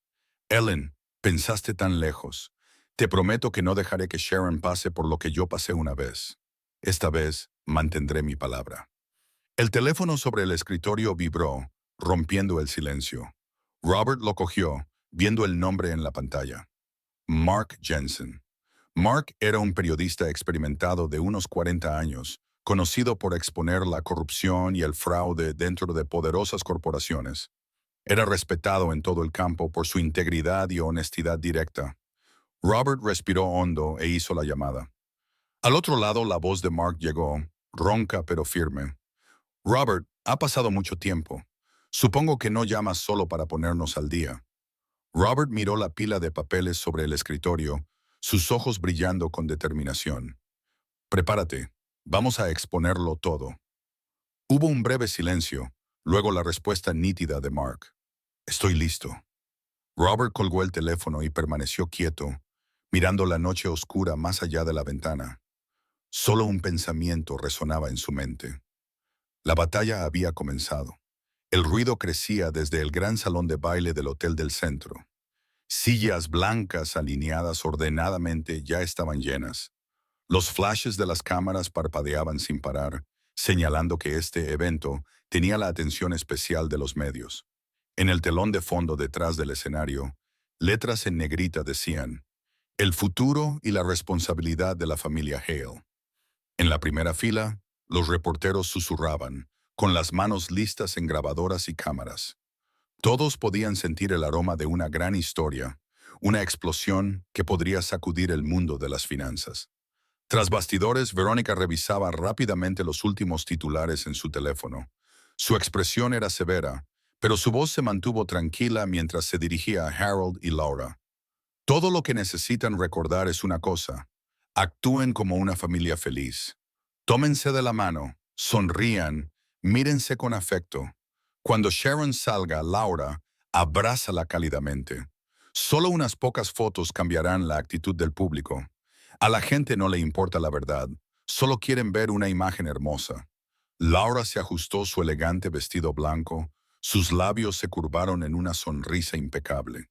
Ellen, pensaste tan lejos. Te prometo que no dejaré que Sharon pase por lo que yo pasé una vez. Esta vez mantendré mi palabra. El teléfono sobre el escritorio vibró, rompiendo el silencio. Robert lo cogió, viendo el nombre en la pantalla. Mark Jensen. Mark era un periodista experimentado de unos 40 años, conocido por exponer la corrupción y el fraude dentro de poderosas corporaciones. Era respetado en todo el campo por su integridad y honestidad directa. Robert respiró hondo e hizo la llamada. Al otro lado, la voz de Mark llegó, ronca pero firme. Robert, ha pasado mucho tiempo. Supongo que no llamas solo para ponernos al día. Robert miró la pila de papeles sobre el escritorio, sus ojos brillando con determinación. Prepárate, vamos a exponerlo todo. Hubo un breve silencio, luego la respuesta nítida de Mark. Estoy listo. Robert colgó el teléfono y permaneció quieto, mirando la noche oscura más allá de la ventana. Solo un pensamiento resonaba en su mente. La batalla había comenzado. El ruido crecía desde el gran salón de baile del hotel del centro. Sillas blancas alineadas ordenadamente ya estaban llenas. Los flashes de las cámaras parpadeaban sin parar, señalando que este evento tenía la atención especial de los medios. En el telón de fondo detrás del escenario, letras en negrita decían, "El futuro y la responsabilidad de la familia Hale". En la primera fila, los reporteros susurraban, con las manos listas en grabadoras y cámaras. Todos podían sentir el aroma de una gran historia, una explosión que podría sacudir el mundo de las finanzas. Tras bastidores, Verónica revisaba rápidamente los últimos titulares en su teléfono. Su expresión era severa, pero su voz se mantuvo tranquila mientras se dirigía a Harold y Laura. Todo lo que necesitan recordar es una cosa. Actúen como una familia feliz. Tómense de la mano, sonrían, mírense con afecto. Cuando Sharon salga, Laura, abrázala cálidamente. Solo unas pocas fotos cambiarán la actitud del público. A la gente no le importa la verdad, solo quieren ver una imagen hermosa. Laura se ajustó su elegante vestido blanco, sus labios se curvaron en una sonrisa impecable.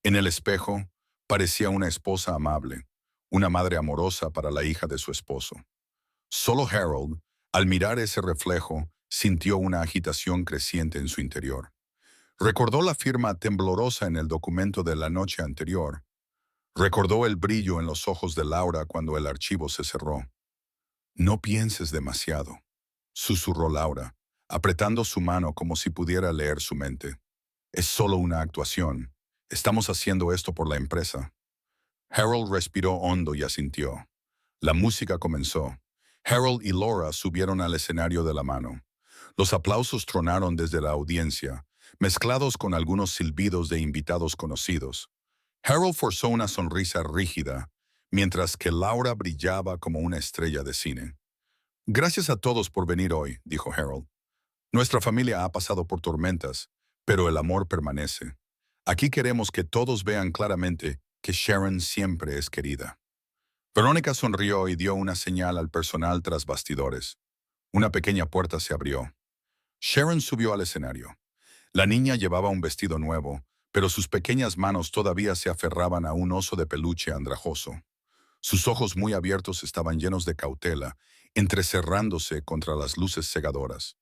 En el espejo, parecía una esposa amable, una madre amorosa para la hija de su esposo. Solo Harold, al mirar ese reflejo, sintió una agitación creciente en su interior. Recordó la firma temblorosa en el documento de la noche anterior. Recordó el brillo en los ojos de Laura cuando el archivo se cerró. No pienses demasiado, susurró Laura, apretando su mano como si pudiera leer su mente. Es solo una actuación. Estamos haciendo esto por la empresa. Harold respiró hondo y asintió. La música comenzó. Harold y Laura subieron al escenario de la mano. Los aplausos tronaron desde la audiencia, mezclados con algunos silbidos de invitados conocidos. Harold forzó una sonrisa rígida, mientras que Laura brillaba como una estrella de cine. Gracias a todos por venir hoy, dijo Harold. Nuestra familia ha pasado por tormentas, pero el amor permanece. Aquí queremos que todos vean claramente que Sharon siempre es querida. Verónica sonrió y dio una señal al personal tras bastidores. Una pequeña puerta se abrió. Sharon subió al escenario. La niña llevaba un vestido nuevo, pero sus pequeñas manos todavía se aferraban a un oso de peluche andrajoso. Sus ojos muy abiertos estaban llenos de cautela, entrecerrándose contra las luces cegadoras.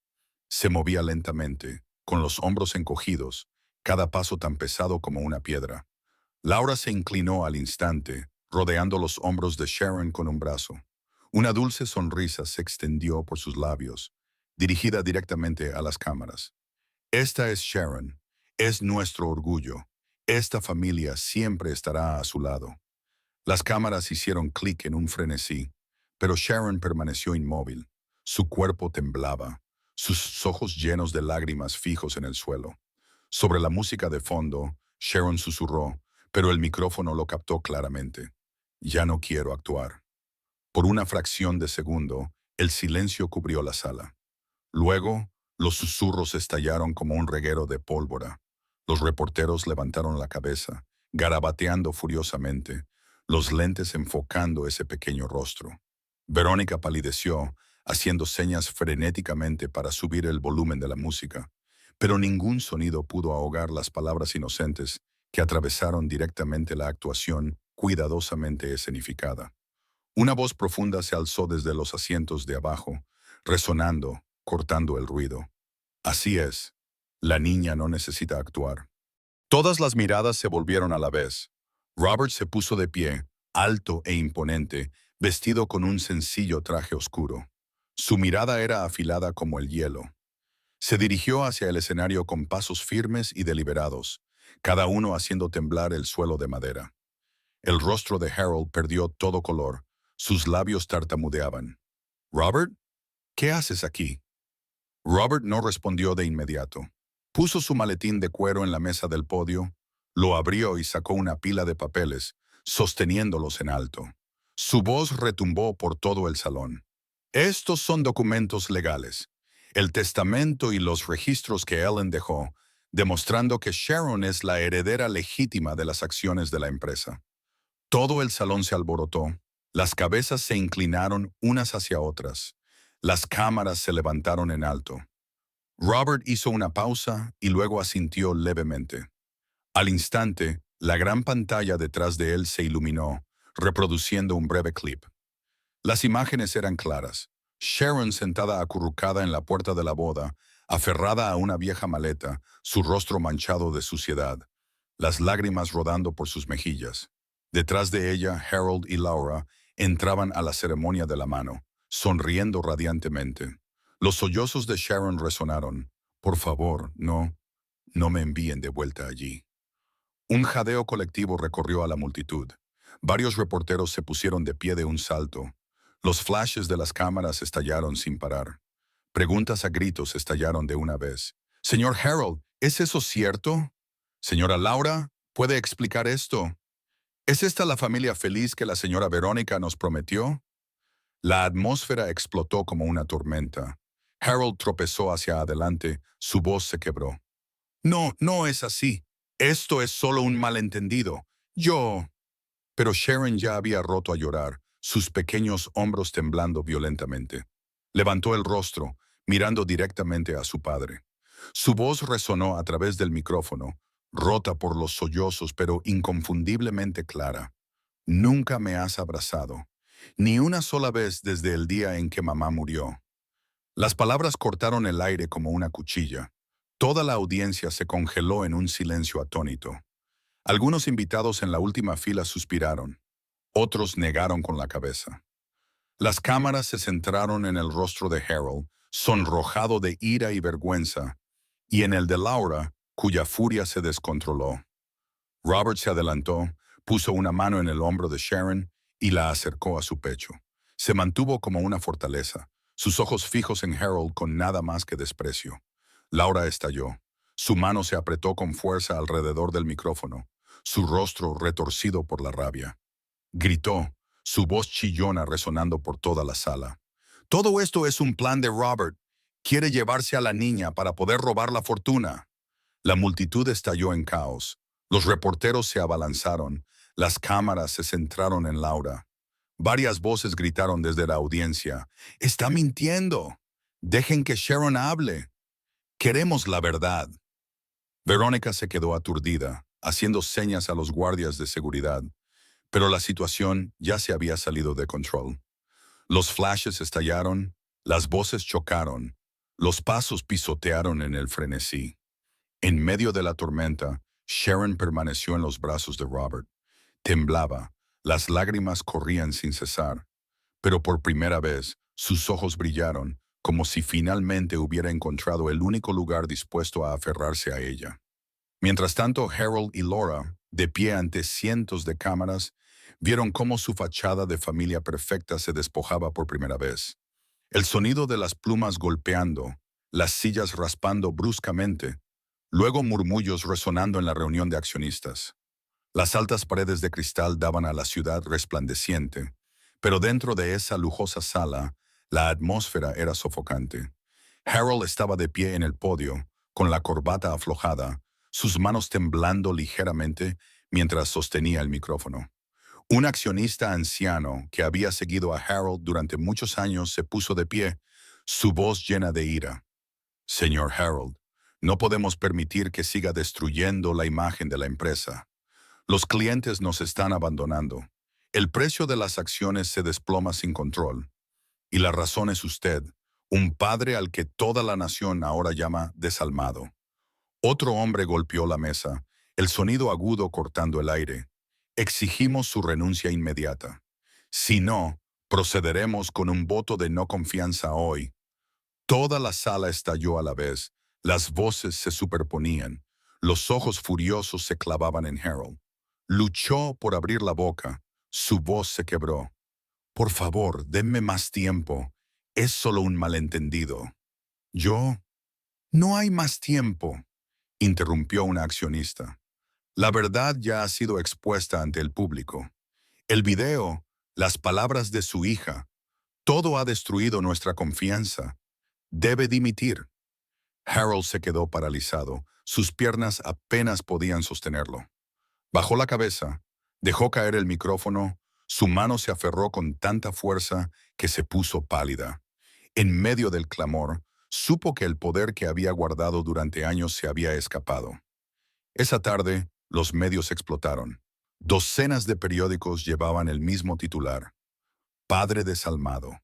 Se movía lentamente, con los hombros encogidos, cada paso tan pesado como una piedra. Laura se inclinó al instante, rodeando los hombros de Sharon con un brazo. Una dulce sonrisa se extendió por sus labios, dirigida directamente a las cámaras. Esta es Sharon, es nuestro orgullo. Esta familia siempre estará a su lado. Las cámaras hicieron clic en un frenesí, pero Sharon permaneció inmóvil. Su cuerpo temblaba, sus ojos llenos de lágrimas fijos en el suelo. Sobre la música de fondo, Sharon susurró, pero el micrófono lo captó claramente. Ya no quiero actuar. Por una fracción de segundo, el silencio cubrió la sala. Luego, los susurros estallaron como un reguero de pólvora. Los reporteros levantaron la cabeza, garabateando furiosamente, los lentes enfocando ese pequeño rostro. Verónica palideció, haciendo señas frenéticamente para subir el volumen de la música, pero ningún sonido pudo ahogar las palabras inocentes que atravesaron directamente la actuación cuidadosamente escenificada. Una voz profunda se alzó desde los asientos de abajo, resonando, cortando el ruido. Así es, la niña no necesita actuar. Todas las miradas se volvieron a la vez. Robert se puso de pie, alto e imponente, vestido con un sencillo traje oscuro. Su mirada era afilada como el hielo. Se dirigió hacia el escenario con pasos firmes y deliberados, cada uno haciendo temblar el suelo de madera. El rostro de Harold perdió todo color, sus labios tartamudeaban. «¿Robert? ¿Qué haces aquí?» Robert no respondió de inmediato. Puso su maletín de cuero en la mesa del podio, lo abrió y sacó una pila de papeles, sosteniéndolos en alto. Su voz retumbó por todo el salón. Estos son documentos legales. El testamento y los registros que Ellen dejó, demostrando que Sharon es la heredera legítima de las acciones de la empresa. Todo el salón se alborotó. Las cabezas se inclinaron unas hacia otras. Las cámaras se levantaron en alto. Robert hizo una pausa y luego asintió levemente. Al instante, la gran pantalla detrás de él se iluminó, reproduciendo un breve clip. Las imágenes eran claras. Sharon sentada acurrucada en la puerta de la boda, aferrada a una vieja maleta, su rostro manchado de suciedad, las lágrimas rodando por sus mejillas. Detrás de ella, Harold y Laura entraban a la ceremonia de la mano, sonriendo radiantemente. Los sollozos de Sharon resonaron. «Por favor, no me envíen de vuelta allí». Un jadeo colectivo recorrió a la multitud. Varios reporteros se pusieron de pie de un salto. Los flashes de las cámaras estallaron sin parar. Preguntas a gritos estallaron de una vez. «Señor Harold, ¿es eso cierto? Señora Laura, ¿puede explicar esto? ¿Es esta la familia feliz que la señora Verónica nos prometió?» La atmósfera explotó como una tormenta. Harold tropezó hacia adelante, su voz se quebró. No es así. Esto es solo un malentendido. Yo... Pero Sharon ya había roto a llorar, sus pequeños hombros temblando violentamente. Levantó el rostro, mirando directamente a su padre. Su voz resonó a través del micrófono, rota por los sollozos pero inconfundiblemente clara. «Nunca me has abrazado, ni una sola vez desde el día en que mamá murió». Las palabras cortaron el aire como una cuchilla. Toda la audiencia se congeló en un silencio atónito. Algunos invitados en la última fila suspiraron. Otros negaron con la cabeza. Las cámaras se centraron en el rostro de Harold, sonrojado de ira y vergüenza, y en el de Laura, cuya furia se descontroló. Robert se adelantó, puso una mano en el hombro de Sharon y la acercó a su pecho. Se mantuvo como una fortaleza, sus ojos fijos en Harold con nada más que desprecio. Laura estalló. Su mano se apretó con fuerza alrededor del micrófono, su rostro retorcido por la rabia. Gritó, su voz chillona resonando por toda la sala. «Todo esto es un plan de Robert. Quiere llevarse a la niña para poder robar la fortuna». La multitud estalló en caos. Los reporteros se abalanzaron. Las cámaras se centraron en Laura. Varias voces gritaron desde la audiencia. «¡Está mintiendo! Dejen que Sharon hable. Queremos la verdad». Verónica se quedó aturdida, haciendo señas a los guardias de seguridad. Pero la situación ya se había salido de control. Los flashes estallaron, las voces chocaron. Los pasos pisotearon en el frenesí. En medio de la tormenta, Sharon permaneció en los brazos de Robert. Temblaba, las lágrimas corrían sin cesar, pero por primera vez sus ojos brillaron como si finalmente hubiera encontrado el único lugar dispuesto a aferrarse a ella. Mientras tanto, Harold y Laura, de pie ante cientos de cámaras, vieron cómo su fachada de familia perfecta se despojaba por primera vez. El sonido de las plumas golpeando, las sillas raspando bruscamente, luego murmullos resonando en la reunión de accionistas. Las altas paredes de cristal daban a la ciudad resplandeciente, pero dentro de esa lujosa sala, la atmósfera era sofocante. Harold estaba de pie en el podio, con la corbata aflojada, sus manos temblando ligeramente mientras sostenía el micrófono. Un accionista anciano que había seguido a Harold durante muchos años se puso de pie, su voz llena de ira. Señor Harold, no podemos permitir que siga destruyendo la imagen de la empresa. Los clientes nos están abandonando. El precio de las acciones se desploma sin control. Y la razón es usted, un padre al que toda la nación ahora llama desalmado. Otro hombre golpeó la mesa, el sonido agudo cortando el aire. Exigimos su renuncia inmediata. Si no, procederemos con un voto de no confianza hoy. Toda la sala estalló a la vez, las voces se superponían, los ojos furiosos se clavaban en Harold. Luchó por abrir la boca, su voz se quebró. Por favor, denme más tiempo. Es solo un malentendido. Yo... No hay más tiempo, interrumpió una accionista. La verdad ya ha sido expuesta ante el público. El video, las palabras de su hija, todo ha destruido nuestra confianza. Debe dimitir. Harold se quedó paralizado. Sus piernas apenas podían sostenerlo. Bajó la cabeza, dejó caer el micrófono, su mano se aferró con tanta fuerza que se puso pálida. En medio del clamor, supo que el poder que había guardado durante años se había escapado. Esa tarde, los medios explotaron. Docenas de periódicos llevaban el mismo titular: Padre desalmado.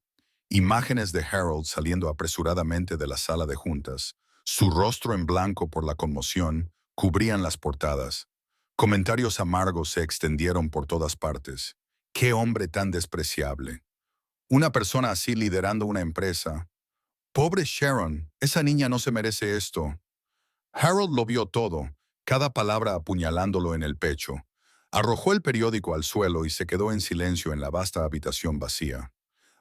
Imágenes de Harold saliendo apresuradamente de la sala de juntas, su rostro en blanco por la conmoción, cubrían las portadas. Comentarios amargos se extendieron por todas partes. ¡Qué hombre tan despreciable! Una persona así liderando una empresa. Pobre Sharon, esa niña no se merece esto. Harold lo vio todo, cada palabra apuñalándolo en el pecho. Arrojó el periódico al suelo y se quedó en silencio en la vasta habitación vacía.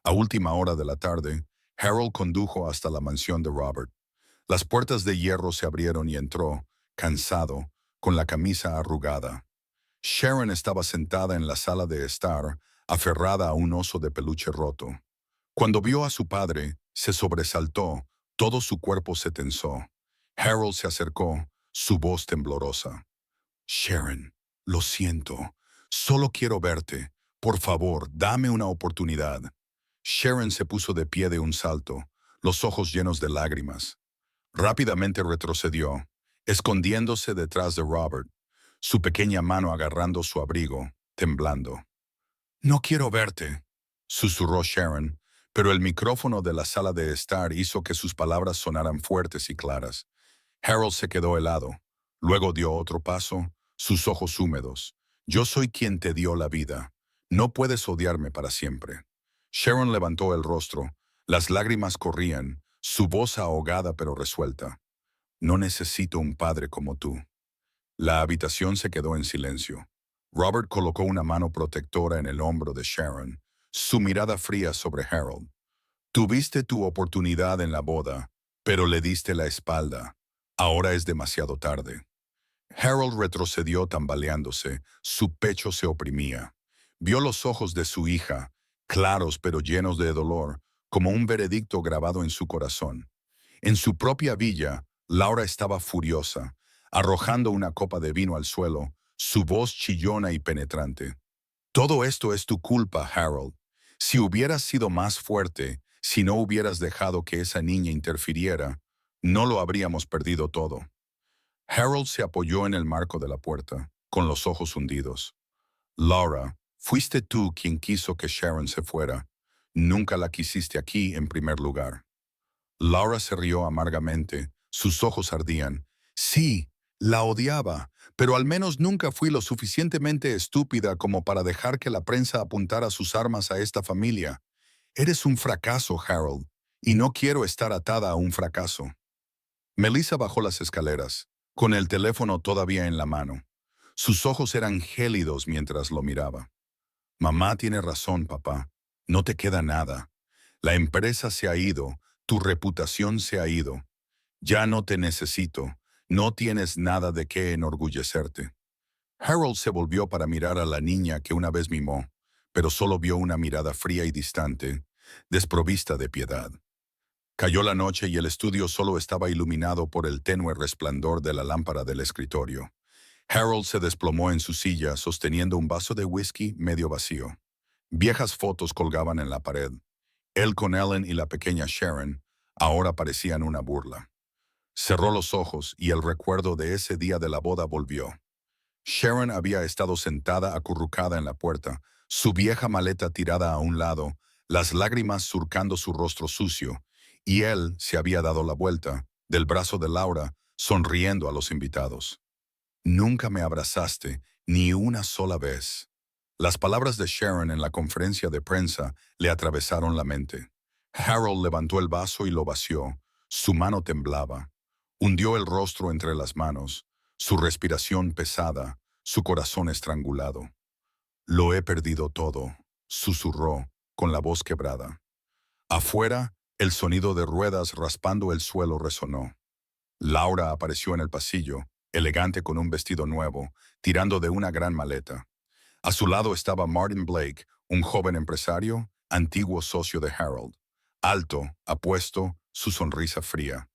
A última hora de la tarde, Harold condujo hasta la mansión de Robert. Las puertas de hierro se abrieron y entró, cansado, con la camisa arrugada. Sharon estaba sentada en la sala de estar, aferrada a un oso de peluche roto. Cuando vio a su padre, se sobresaltó, todo su cuerpo se tensó. Harold se acercó, su voz temblorosa. Sharon, lo siento, solo quiero verte. Por favor, dame una oportunidad. Sharon se puso de pie de un salto, los ojos llenos de lágrimas. Rápidamente retrocedió, escondiéndose detrás de Robert, su pequeña mano agarrando su abrigo, temblando. No quiero verte, susurró Sharon, pero el micrófono de la sala de estar hizo que sus palabras sonaran fuertes y claras. Harold se quedó helado. Luego dio otro paso, sus ojos húmedos. Yo soy quien te dio la vida. No puedes odiarme para siempre. Sharon levantó el rostro. Las lágrimas corrían, su voz ahogada pero resuelta. No necesito un padre como tú. La habitación se quedó en silencio. Robert colocó una mano protectora en el hombro de Sharon, su mirada fría sobre Harold. Tuviste tu oportunidad en la boda, pero le diste la espalda. Ahora es demasiado tarde. Harold retrocedió tambaleándose, su pecho se oprimía. Vio los ojos de su hija, claros pero llenos de dolor, como un veredicto grabado en su corazón. En su propia villa, Laura estaba furiosa, arrojando una copa de vino al suelo, su voz chillona y penetrante. Todo esto es tu culpa, Harold. Si hubieras sido más fuerte, si no hubieras dejado que esa niña interfiriera, no lo habríamos perdido todo. Harold se apoyó en el marco de la puerta, con los ojos hundidos. Laura, fuiste tú quien quiso que Sharon se fuera. Nunca la quisiste aquí en primer lugar. Laura se rió amargamente. Sus ojos ardían. Sí, la odiaba, pero al menos nunca fui lo suficientemente estúpida como para dejar que la prensa apuntara sus armas a esta familia. Eres un fracaso, Harold, y no quiero estar atada a un fracaso. Melissa bajó las escaleras, con el teléfono todavía en la mano. Sus ojos eran gélidos mientras lo miraba. Mamá tiene razón, papá. No te queda nada. La empresa se ha ido, tu reputación se ha ido. Ya no te necesito. No tienes nada de qué enorgullecerte. Harold se volvió para mirar a la niña que una vez mimó, pero solo vio una mirada fría y distante, desprovista de piedad. Cayó la noche y el estudio solo estaba iluminado por el tenue resplandor de la lámpara del escritorio. Harold se desplomó en su silla sosteniendo un vaso de whisky medio vacío. Viejas fotos colgaban en la pared. Él con Ellen y la pequeña Sharon ahora parecían una burla. Cerró los ojos y el recuerdo de ese día de la boda volvió. Sharon había estado sentada acurrucada en la puerta, su vieja maleta tirada a un lado, las lágrimas surcando su rostro sucio, y él se había dado la vuelta, del brazo de Laura, sonriendo a los invitados. Nunca me abrazaste, ni una sola vez. Las palabras de Sharon en la conferencia de prensa le atravesaron la mente. Harold levantó el vaso y lo vació. Su mano temblaba. Hundió el rostro entre las manos, su respiración pesada, su corazón estrangulado. Lo he perdido todo, susurró, con la voz quebrada. Afuera, el sonido de ruedas raspando el suelo resonó. Laura apareció en el pasillo, elegante con un vestido nuevo, tirando de una gran maleta. A su lado estaba Martin Blake, un joven empresario, antiguo socio de Harold. Alto, apuesto, su sonrisa fría.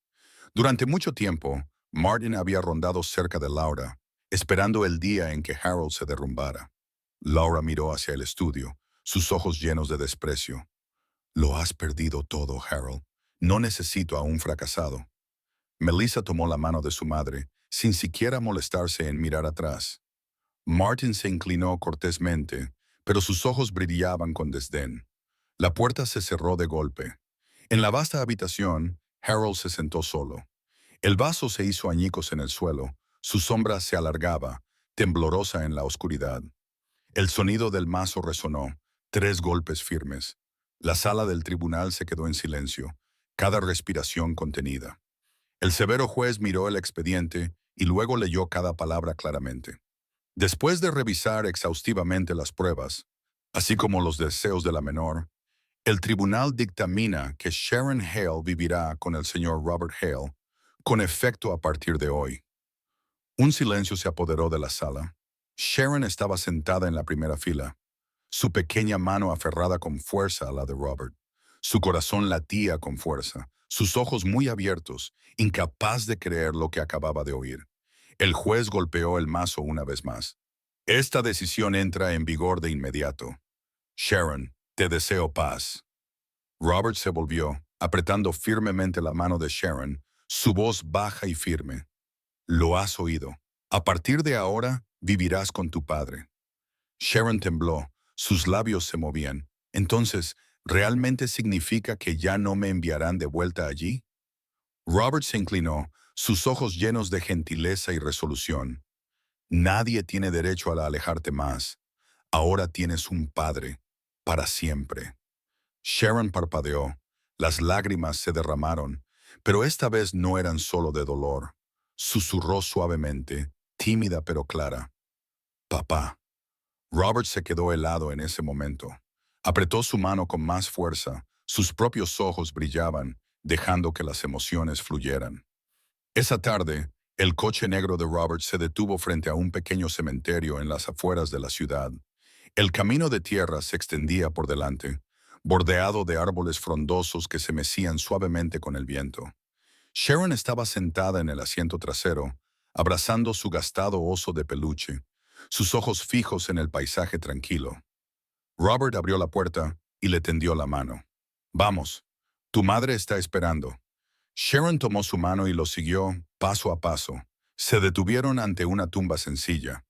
Durante mucho tiempo, Martin había rondado cerca de Laura, esperando el día en que Harold se derrumbara. Laura miró hacia el estudio, sus ojos llenos de desprecio. Lo has perdido todo, Harold. No necesito a un fracasado. Melissa tomó la mano de su madre, sin siquiera molestarse en mirar atrás. Martin se inclinó cortésmente, pero sus ojos brillaban con desdén. La puerta se cerró de golpe. En la vasta habitación, Harold se sentó solo. El vaso se hizo añicos en el suelo, su sombra se alargaba, temblorosa en la oscuridad. El sonido del mazo resonó, 3 golpes firmes. La sala del tribunal se quedó en silencio, cada respiración contenida. El severo juez miró el expediente y luego leyó cada palabra claramente. Después de revisar exhaustivamente las pruebas, así como los deseos de la menor, el tribunal dictamina que Sharon Hale vivirá con el señor Robert Hale, con efecto a partir de hoy. Un silencio se apoderó de la sala. Sharon estaba sentada en la primera fila, su pequeña mano aferrada con fuerza a la de Robert. Su corazón latía con fuerza, sus ojos muy abiertos, incapaz de creer lo que acababa de oír. El juez golpeó el mazo una vez más. Esta decisión entra en vigor de inmediato. Sharon, te deseo paz. Robert se volvió, apretando firmemente la mano de Sharon, su voz baja y firme. Lo has oído. A partir de ahora, vivirás con tu padre. Sharon tembló, sus labios se movían. Entonces, ¿realmente significa que ya no me enviarán de vuelta allí? Robert se inclinó, sus ojos llenos de gentileza y resolución. Nadie tiene derecho a alejarte más. Ahora tienes un padre, para siempre. Sharon parpadeó, las lágrimas se derramaron, pero esta vez no eran solo de dolor. Susurró suavemente, tímida pero clara. Papá. Robert se quedó helado en ese momento. Apretó su mano con más fuerza, sus propios ojos brillaban, dejando que las emociones fluyeran. Esa tarde, el coche negro de Robert se detuvo frente a un pequeño cementerio en las afueras de la ciudad. El camino de tierra se extendía por delante, bordeado de árboles frondosos que se mecían suavemente con el viento. Sharon estaba sentada en el asiento trasero, abrazando su gastado oso de peluche, sus ojos fijos en el paisaje tranquilo. Robert abrió la puerta y le tendió la mano. Vamos, tu madre está esperando. Sharon tomó su mano y lo siguió, paso a paso. Se detuvieron ante una tumba sencilla.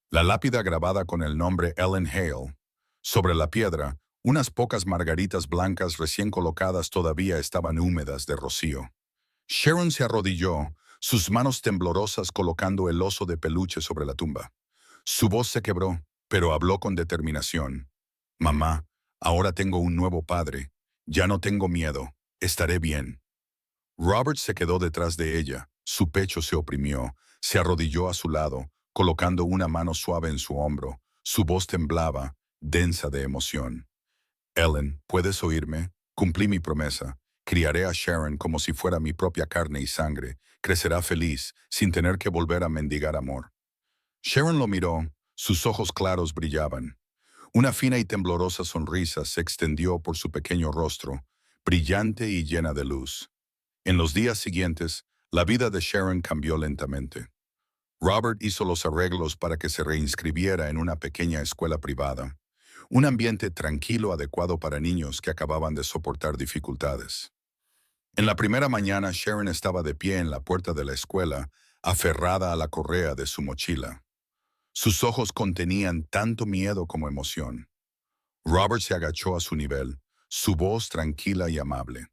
La lápida grabada con el nombre Ellen Hale. Sobre la piedra, Unas pocas margaritas blancas recién colocadas todavía estaban húmedas de rocío. Sharon se arrodilló, sus manos temblorosas colocando el oso de peluche sobre la tumba. Su voz se quebró, pero habló con determinación. Mamá, ahora tengo un nuevo padre. Ya no tengo miedo. Estaré bien. Robert se quedó detrás de ella. Su pecho se oprimió. Se arrodilló a su lado, colocando una mano suave en su hombro. Su voz temblaba, densa de emoción. Ellen, ¿puedes oírme? Cumplí mi promesa. Criaré a Sharon como si fuera mi propia carne y sangre. Crecerá feliz, sin tener que volver a mendigar amor. Sharon lo miró. Sus ojos claros brillaban. Una fina y temblorosa sonrisa se extendió por su pequeño rostro, brillante y llena de luz. En los días siguientes, la vida de Sharon cambió lentamente. Robert hizo los arreglos para que se reinscribiera en una pequeña escuela privada, un ambiente tranquilo adecuado para niños que acababan de soportar dificultades. En la primera mañana, Sharon estaba de pie en la puerta de la escuela, aferrada a la correa de su mochila. Sus ojos contenían tanto miedo como emoción. Robert se agachó a su nivel, su voz tranquila y amable.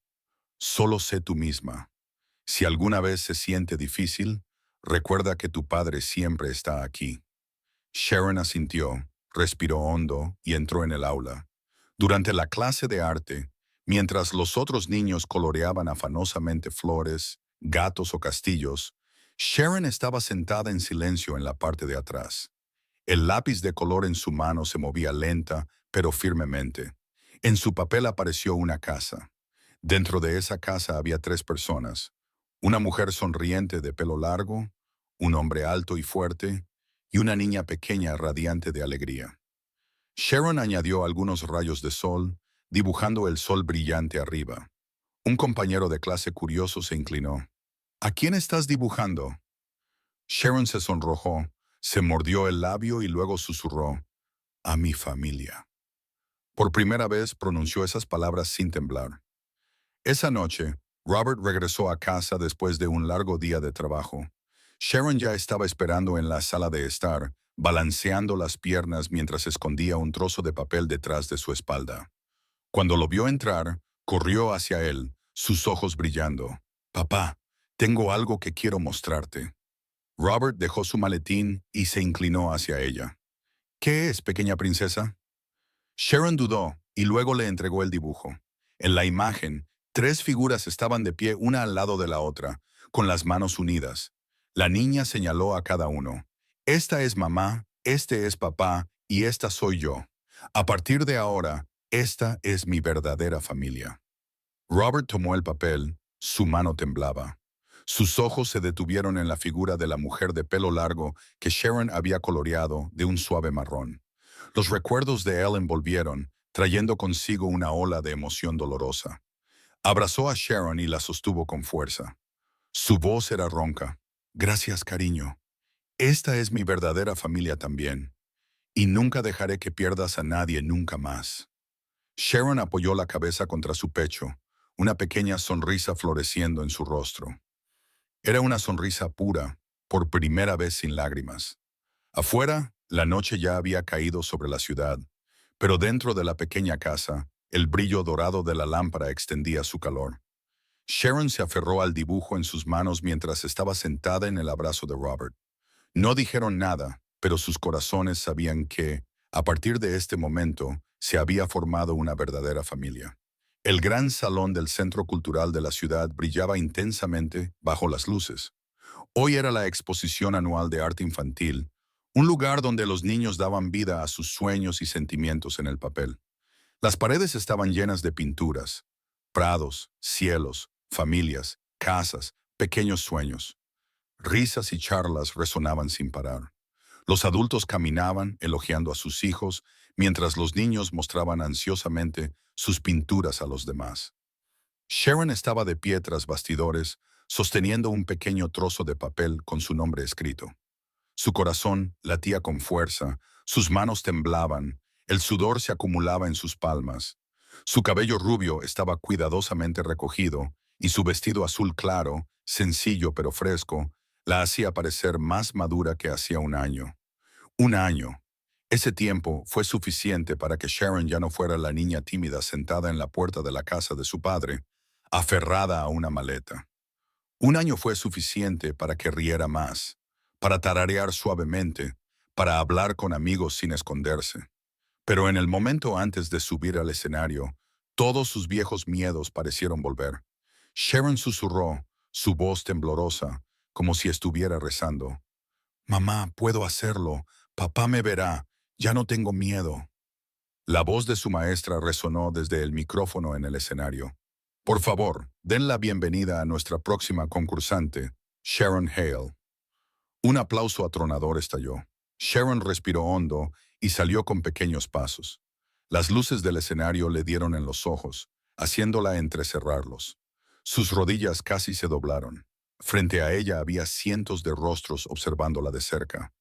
Solo sé tú misma. Si alguna vez se siente difícil, recuerda que tu padre siempre está aquí. Sharon asintió, respiró hondo y entró en el aula. Durante la clase de arte, mientras los otros niños coloreaban afanosamente flores, gatos o castillos, Sharon estaba sentada en silencio en la parte de atrás. El lápiz de color en su mano se movía lenta, pero firmemente. En su papel apareció una casa. Dentro de esa casa había tres personas. Una mujer sonriente de pelo largo, un hombre alto y fuerte, y una niña pequeña radiante de alegría. Sharon añadió algunos rayos de sol, dibujando el sol brillante arriba. Un compañero de clase curioso se inclinó. ¿A quién estás dibujando? Sharon se sonrojó, se mordió el labio y luego susurró, a mi familia. Por primera vez pronunció esas palabras sin temblar. Esa noche, Robert regresó a casa después de un largo día de trabajo. Sharon ya estaba esperando en la sala de estar, balanceando las piernas mientras escondía un trozo de papel detrás de su espalda. Cuando lo vio entrar, corrió hacia él, sus ojos brillando. Papá, tengo algo que quiero mostrarte. Robert dejó su maletín y se inclinó hacia ella. ¿Qué es, pequeña princesa? Sharon dudó y luego le entregó el dibujo. En la imagen, tres figuras estaban de pie una al lado de la otra, con las manos unidas. La niña señaló a cada uno. Esta es mamá, este es papá y esta soy yo. A partir de ahora, esta es mi verdadera familia. Robert tomó el papel, su mano temblaba. Sus ojos se detuvieron en la figura de la mujer de pelo largo que Sharon había coloreado de un suave marrón. Los recuerdos de Ellen volvieron, trayendo consigo una ola de emoción dolorosa. Abrazó a Sharon y la sostuvo con fuerza. Su voz era ronca. Gracias, cariño. Esta es mi verdadera familia también. Y nunca dejaré que pierdas a nadie nunca más. Sharon apoyó la cabeza contra su pecho, una pequeña sonrisa floreciendo en su rostro. Era una sonrisa pura, por primera vez sin lágrimas. Afuera, la noche ya había caído sobre la ciudad, pero dentro de la pequeña casa, el brillo dorado de la lámpara extendía su calor. Sharon se aferró al dibujo en sus manos mientras estaba sentada en el abrazo de Robert. No dijeron nada, pero sus corazones sabían que, a partir de este momento, se había formado una verdadera familia. El gran salón del Centro Cultural de la ciudad brillaba intensamente bajo las luces. Hoy era la exposición anual de arte infantil, un lugar donde los niños daban vida a sus sueños y sentimientos en el papel. Las paredes estaban llenas de pinturas, prados, cielos, familias, casas, pequeños sueños. Risas y charlas resonaban sin parar. Los adultos caminaban elogiando a sus hijos, mientras los niños mostraban ansiosamente sus pinturas a los demás. Sharon estaba de pie tras bastidores, sosteniendo un pequeño trozo de papel con su nombre escrito. Su corazón latía con fuerza, sus manos temblaban, el sudor se acumulaba en sus palmas. Su cabello rubio estaba cuidadosamente recogido y su vestido azul claro, sencillo pero fresco, la hacía parecer más madura que hacía un año. Un año. Ese tiempo fue suficiente para que Sharon ya no fuera la niña tímida sentada en la puerta de la casa de su padre, aferrada a una maleta. Un año fue suficiente para que riera más, para tararear suavemente, para hablar con amigos sin esconderse. Pero en el momento antes de subir al escenario, todos sus viejos miedos parecieron volver. Sharon susurró, su voz temblorosa, como si estuviera rezando. «Mamá, puedo hacerlo. Papá me verá. Ya no tengo miedo». La voz de su maestra resonó desde el micrófono en el escenario. «Por favor, den la bienvenida a nuestra próxima concursante, Sharon Hale». Un aplauso atronador estalló. Sharon respiró hondo y salió con pequeños pasos. Las luces del escenario le dieron en los ojos, haciéndola entrecerrarlos. Sus rodillas casi se doblaron. Frente a ella había cientos de rostros observándola de cerca.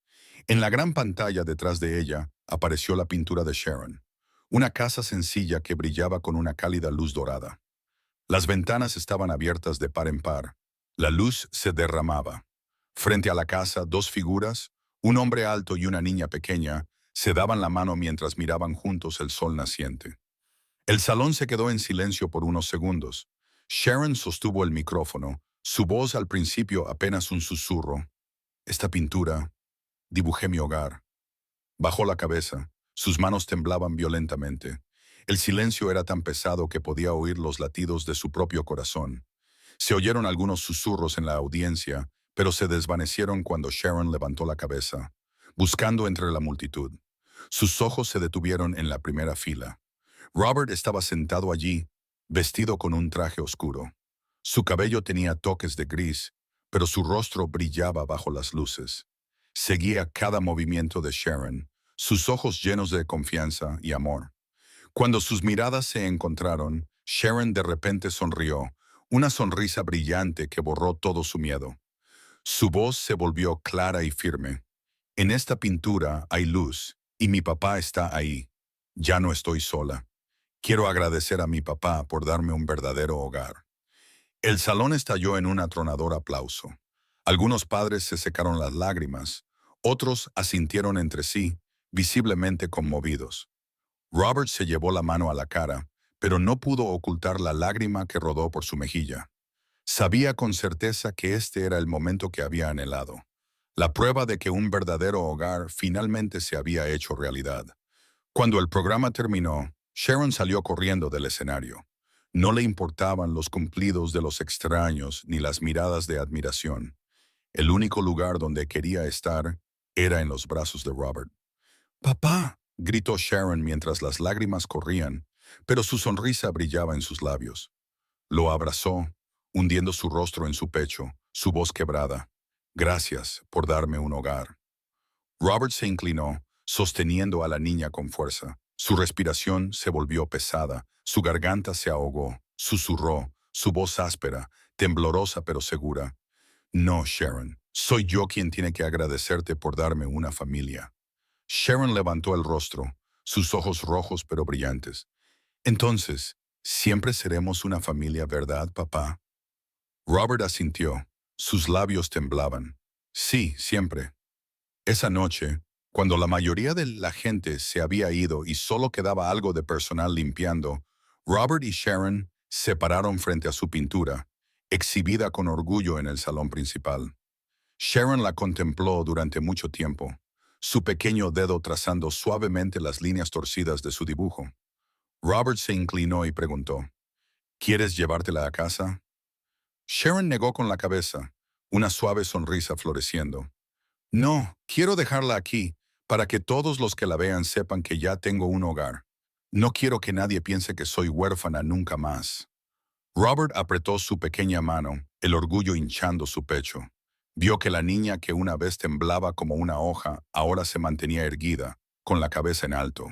En la gran pantalla detrás de ella apareció la pintura de Sharon. Una casa sencilla que brillaba con una cálida luz dorada. Las ventanas estaban abiertas de par en par. La luz se derramaba. Frente a la casa, dos figuras, un hombre alto y una niña pequeña, se daban la mano mientras miraban juntos el sol naciente. El salón se quedó en silencio por unos segundos. Sharon sostuvo el micrófono, su voz al principio apenas un susurro. «Esta pintura, dibujé mi hogar». Bajó la cabeza, sus manos temblaban violentamente. El silencio era tan pesado que podía oír los latidos de su propio corazón. Se oyeron algunos susurros en la audiencia, pero se desvanecieron cuando Sharon levantó la cabeza, buscando entre la multitud. Sus ojos se detuvieron en la primera fila. Robert estaba sentado allí, vestido con un traje oscuro. Su cabello tenía toques de gris, pero su rostro brillaba bajo las luces. Seguía cada movimiento de Sharon, sus ojos llenos de confianza y amor. Cuando sus miradas se encontraron, Sharon de repente sonrió, una sonrisa brillante que borró todo su miedo. Su voz se volvió clara y firme. «En esta pintura hay luz, y mi papá está ahí. Ya no estoy sola. Quiero agradecer a mi papá por darme un verdadero hogar». El salón estalló en un atronador aplauso. Algunos padres se secaron las lágrimas, otros asintieron entre sí, visiblemente conmovidos. Robert se llevó la mano a la cara, pero no pudo ocultar la lágrima que rodó por su mejilla. Sabía con certeza que este era el momento que había anhelado, la prueba de que un verdadero hogar finalmente se había hecho realidad. Cuando el programa terminó, Sharon salió corriendo del escenario. No le importaban los cumplidos de los extraños ni las miradas de admiración. El único lugar donde quería estar era en los brazos de Robert. «Papá», gritó Sharon mientras las lágrimas corrían, pero su sonrisa brillaba en sus labios. Lo abrazó, hundiendo su rostro en su pecho, su voz quebrada. «Gracias por darme un hogar». Robert se inclinó, sosteniendo a la niña con fuerza. Su respiración se volvió pesada, su garganta se ahogó, susurró, su voz áspera, temblorosa pero segura. «No, Sharon, soy yo quien tiene que agradecerte por darme una familia». Sharon levantó el rostro, sus ojos rojos pero brillantes. «Entonces, siempre seremos una familia, ¿verdad, papá?» Robert asintió. Sus labios temblaban. «Sí, siempre». Esa noche, cuando la mayoría de la gente se había ido y solo quedaba algo de personal limpiando, Robert y Sharon se pararon frente a su pintura, exhibida con orgullo en el salón principal. Sharon la contempló durante mucho tiempo, su pequeño dedo trazando suavemente las líneas torcidas de su dibujo. Robert se inclinó y preguntó, «¿Quieres llevártela a casa?» Sharon negó con la cabeza, una suave sonrisa floreciendo. «No, quiero dejarla aquí, para que todos los que la vean sepan que ya tengo un hogar. No quiero que nadie piense que soy huérfana nunca más». Robert apretó su pequeña mano, el orgullo hinchando su pecho. Vio que la niña que una vez temblaba como una hoja, ahora se mantenía erguida, con la cabeza en alto.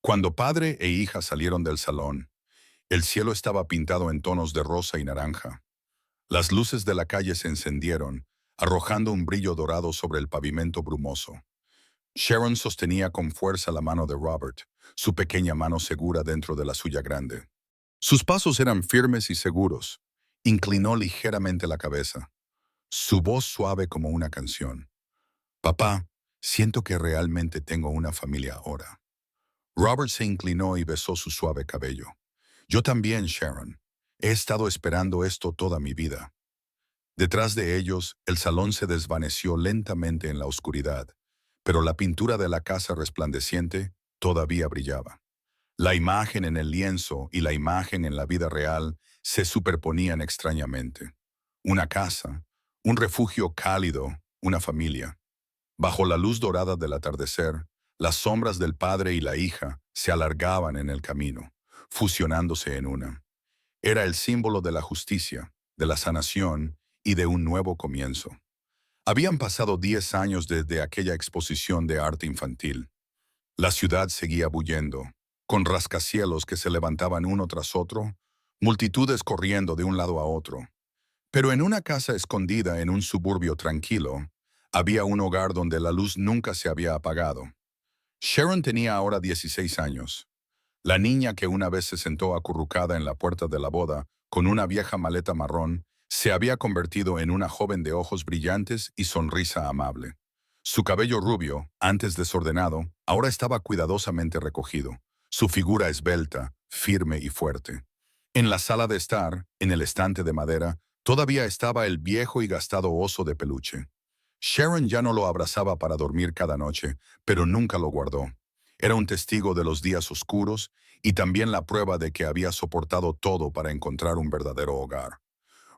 Cuando padre e hija salieron del salón, el cielo estaba pintado en tonos de rosa y naranja. Las luces de la calle se encendieron, arrojando un brillo dorado sobre el pavimento brumoso. Sharon sostenía con fuerza la mano de Robert, su pequeña mano segura dentro de la suya grande. Sus pasos eran firmes y seguros. Inclinó ligeramente la cabeza. Su voz suave como una canción. «Papá, Siento que realmente tengo una familia ahora. Robert se inclinó y besó su suave cabello. Yo también, Sharon. He estado esperando esto toda mi vida. Detrás de ellos, el salón se desvaneció lentamente en la oscuridad, pero la pintura de la casa resplandeciente todavía brillaba. La imagen en el lienzo y la imagen en la vida real se superponían extrañamente. Una casa, un refugio cálido, una familia. Bajo la luz dorada del atardecer, las sombras del padre y la hija se alargaban en el camino, fusionándose en una. Era el símbolo de la justicia, de la sanación y de un nuevo comienzo. Habían pasado 10 años desde aquella exposición de arte infantil. La ciudad seguía bullendo, con rascacielos que se levantaban uno tras otro, multitudes corriendo de un lado a otro. Pero en una casa escondida en un suburbio tranquilo, había un hogar donde la luz nunca se había apagado. Sharon tenía ahora 16 años. La niña que una vez se sentó acurrucada en la puerta de la boda, con una vieja maleta marrón, se había convertido en una joven de ojos brillantes y sonrisa amable. Su cabello rubio, antes desordenado, ahora estaba cuidadosamente recogido, su figura esbelta, firme y fuerte. En la sala de estar, en el estante de madera, todavía estaba el viejo y gastado oso de peluche. Sharon ya no lo abrazaba para dormir cada noche, pero nunca lo guardó. Era un testigo de los días oscuros y también la prueba de que había soportado todo para encontrar un verdadero hogar.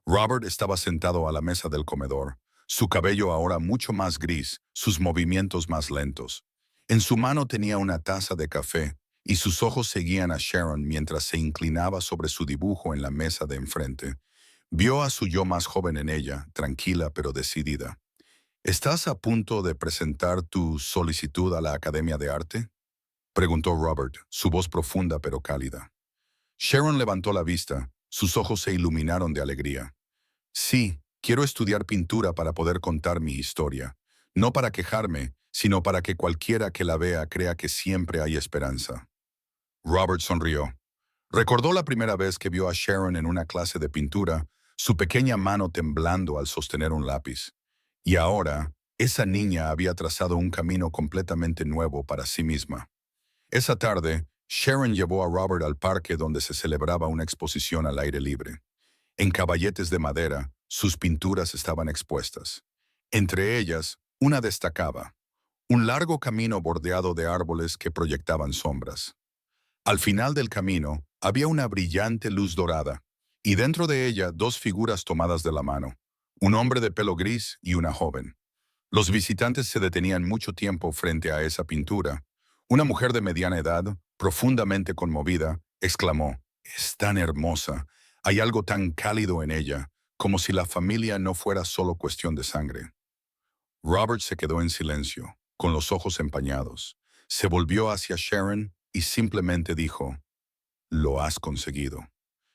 Robert estaba sentado a la mesa del comedor, su cabello ahora mucho más gris, sus movimientos más lentos. En su mano tenía una taza de café y sus ojos seguían a Sharon mientras se inclinaba sobre su dibujo en la mesa de enfrente. Vio a su yo más joven en ella, tranquila pero decidida. ¿Estás a punto de presentar tu solicitud a la Academia de Arte? Preguntó Robert, su voz profunda pero cálida. Sharon levantó la vista, sus ojos se iluminaron de alegría. Sí, quiero estudiar pintura para poder contar mi historia. No para quejarme, sino para que cualquiera que la vea crea que siempre hay esperanza. Robert sonrió. Recordó la primera vez que vio a Sharon en una clase de pintura, su pequeña mano temblando al sostener un lápiz. Y ahora, esa niña había trazado un camino completamente nuevo para sí misma. Esa tarde, Sharon llevó a Robert al parque donde se celebraba una exposición al aire libre. En caballetes de madera, sus pinturas estaban expuestas. Entre ellas, una destacaba, un largo camino bordeado de árboles que proyectaban sombras. Al final del camino, había una brillante luz dorada, y dentro de ella dos figuras tomadas de la mano, un hombre de pelo gris y una joven. Los visitantes se detenían mucho tiempo frente a esa pintura. Una mujer de mediana edad, profundamente conmovida, exclamó, «Es tan hermosa, hay algo tan cálido en ella, como si la familia no fuera solo cuestión de sangre». Robert se quedó en silencio, con los ojos empañados. Se volvió hacia Sharon y simplemente dijo, «Lo has conseguido».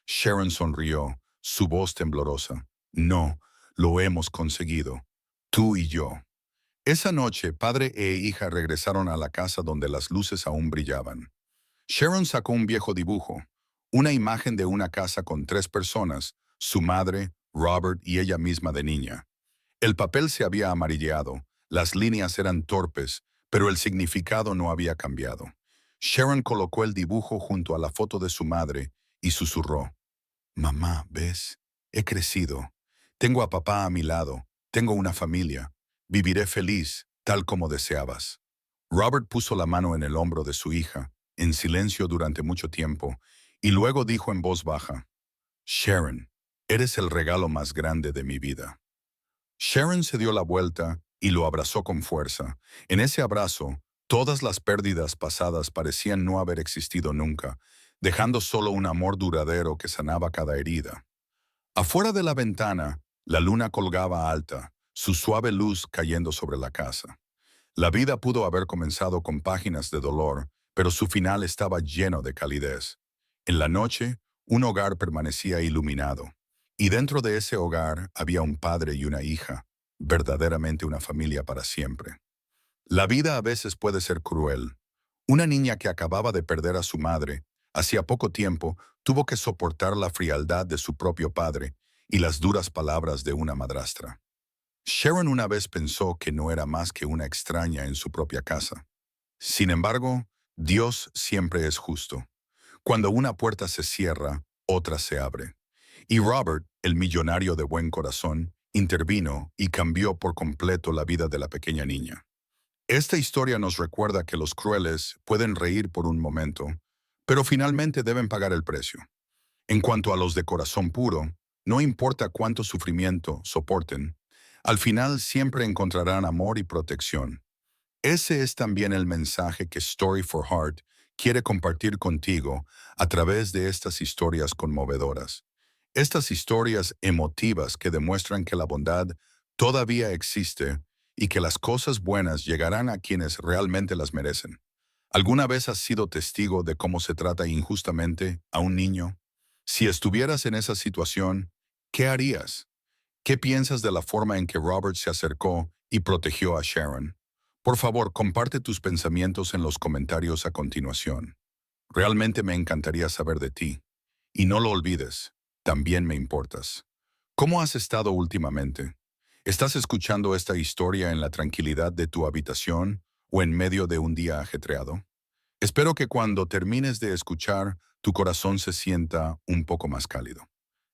Sharon sonrió, su voz temblorosa. «No, lo hemos conseguido. Tú y yo». Esa noche, padre e hija regresaron a la casa donde las luces aún brillaban. Sharon sacó un viejo dibujo, una imagen de una casa con 3 personas, su madre, Robert y ella misma de niña. El papel se había amarilleado, las líneas eran torpes, pero el significado no había cambiado. Sharon colocó el dibujo junto a la foto de su madre y susurró, «Mamá, ¿ves? He crecido. Tengo a papá a mi lado. Tengo una familia. Viviré feliz, tal como deseabas». Robert puso la mano en el hombro de su hija, en silencio durante mucho tiempo, y luego dijo en voz baja, «Sharon, eres el regalo más grande de mi vida». Sharon se dio la vuelta y lo abrazó con fuerza. En ese abrazo, todas las pérdidas pasadas parecían no haber existido nunca, dejando solo un amor duradero que sanaba cada herida. Afuera de la ventana, la luna colgaba alta, su suave luz cayendo sobre la casa. La vida pudo haber comenzado con páginas de dolor, pero su final estaba lleno de calidez. En la noche, un hogar permanecía iluminado, y dentro de ese hogar había un padre y una hija, verdaderamente una familia para siempre. La vida a veces puede ser cruel. Una niña que acababa de perder a su madre, hacía poco tiempo, tuvo que soportar la frialdad de su propio padre y las duras palabras de una madrastra. Sharon una vez pensó que no era más que una extraña en su propia casa. Sin embargo, Dios siempre es justo. Cuando una puerta se cierra, otra se abre. Y Robert, el millonario de buen corazón, intervino y cambió por completo la vida de la pequeña niña. Esta historia nos recuerda que los crueles pueden reír por un momento, pero finalmente deben pagar el precio. En cuanto a los de corazón puro, no importa cuánto sufrimiento soporten, al final siempre encontrarán amor y protección. Ese es también el mensaje que Story for Heart quiere compartir contigo a través de estas historias conmovedoras. Estas historias emotivas que demuestran que la bondad todavía existe y que las cosas buenas llegarán a quienes realmente las merecen. ¿Alguna vez has sido testigo de cómo se trata injustamente a un niño? Si estuvieras en esa situación, ¿qué harías? ¿Qué piensas de la forma en que Robert se acercó y protegió a Sharon? Por favor, comparte tus pensamientos en los comentarios a continuación. Realmente me encantaría saber de ti. Y no lo olvides, también me importas. ¿Cómo has estado últimamente? ¿Estás escuchando esta historia en la tranquilidad de tu habitación o en medio de un día ajetreado? Espero que cuando termines de escuchar, tu corazón se sienta un poco más cálido.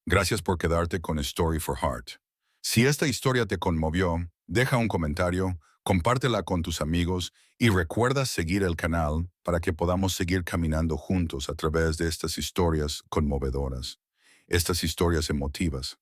Gracias por quedarte con Story for Heart. Si esta historia te conmovió, deja un comentario, compártela con tus amigos y recuerda seguir el canal para que podamos seguir caminando juntos a través de estas historias conmovedoras, estas historias emotivas.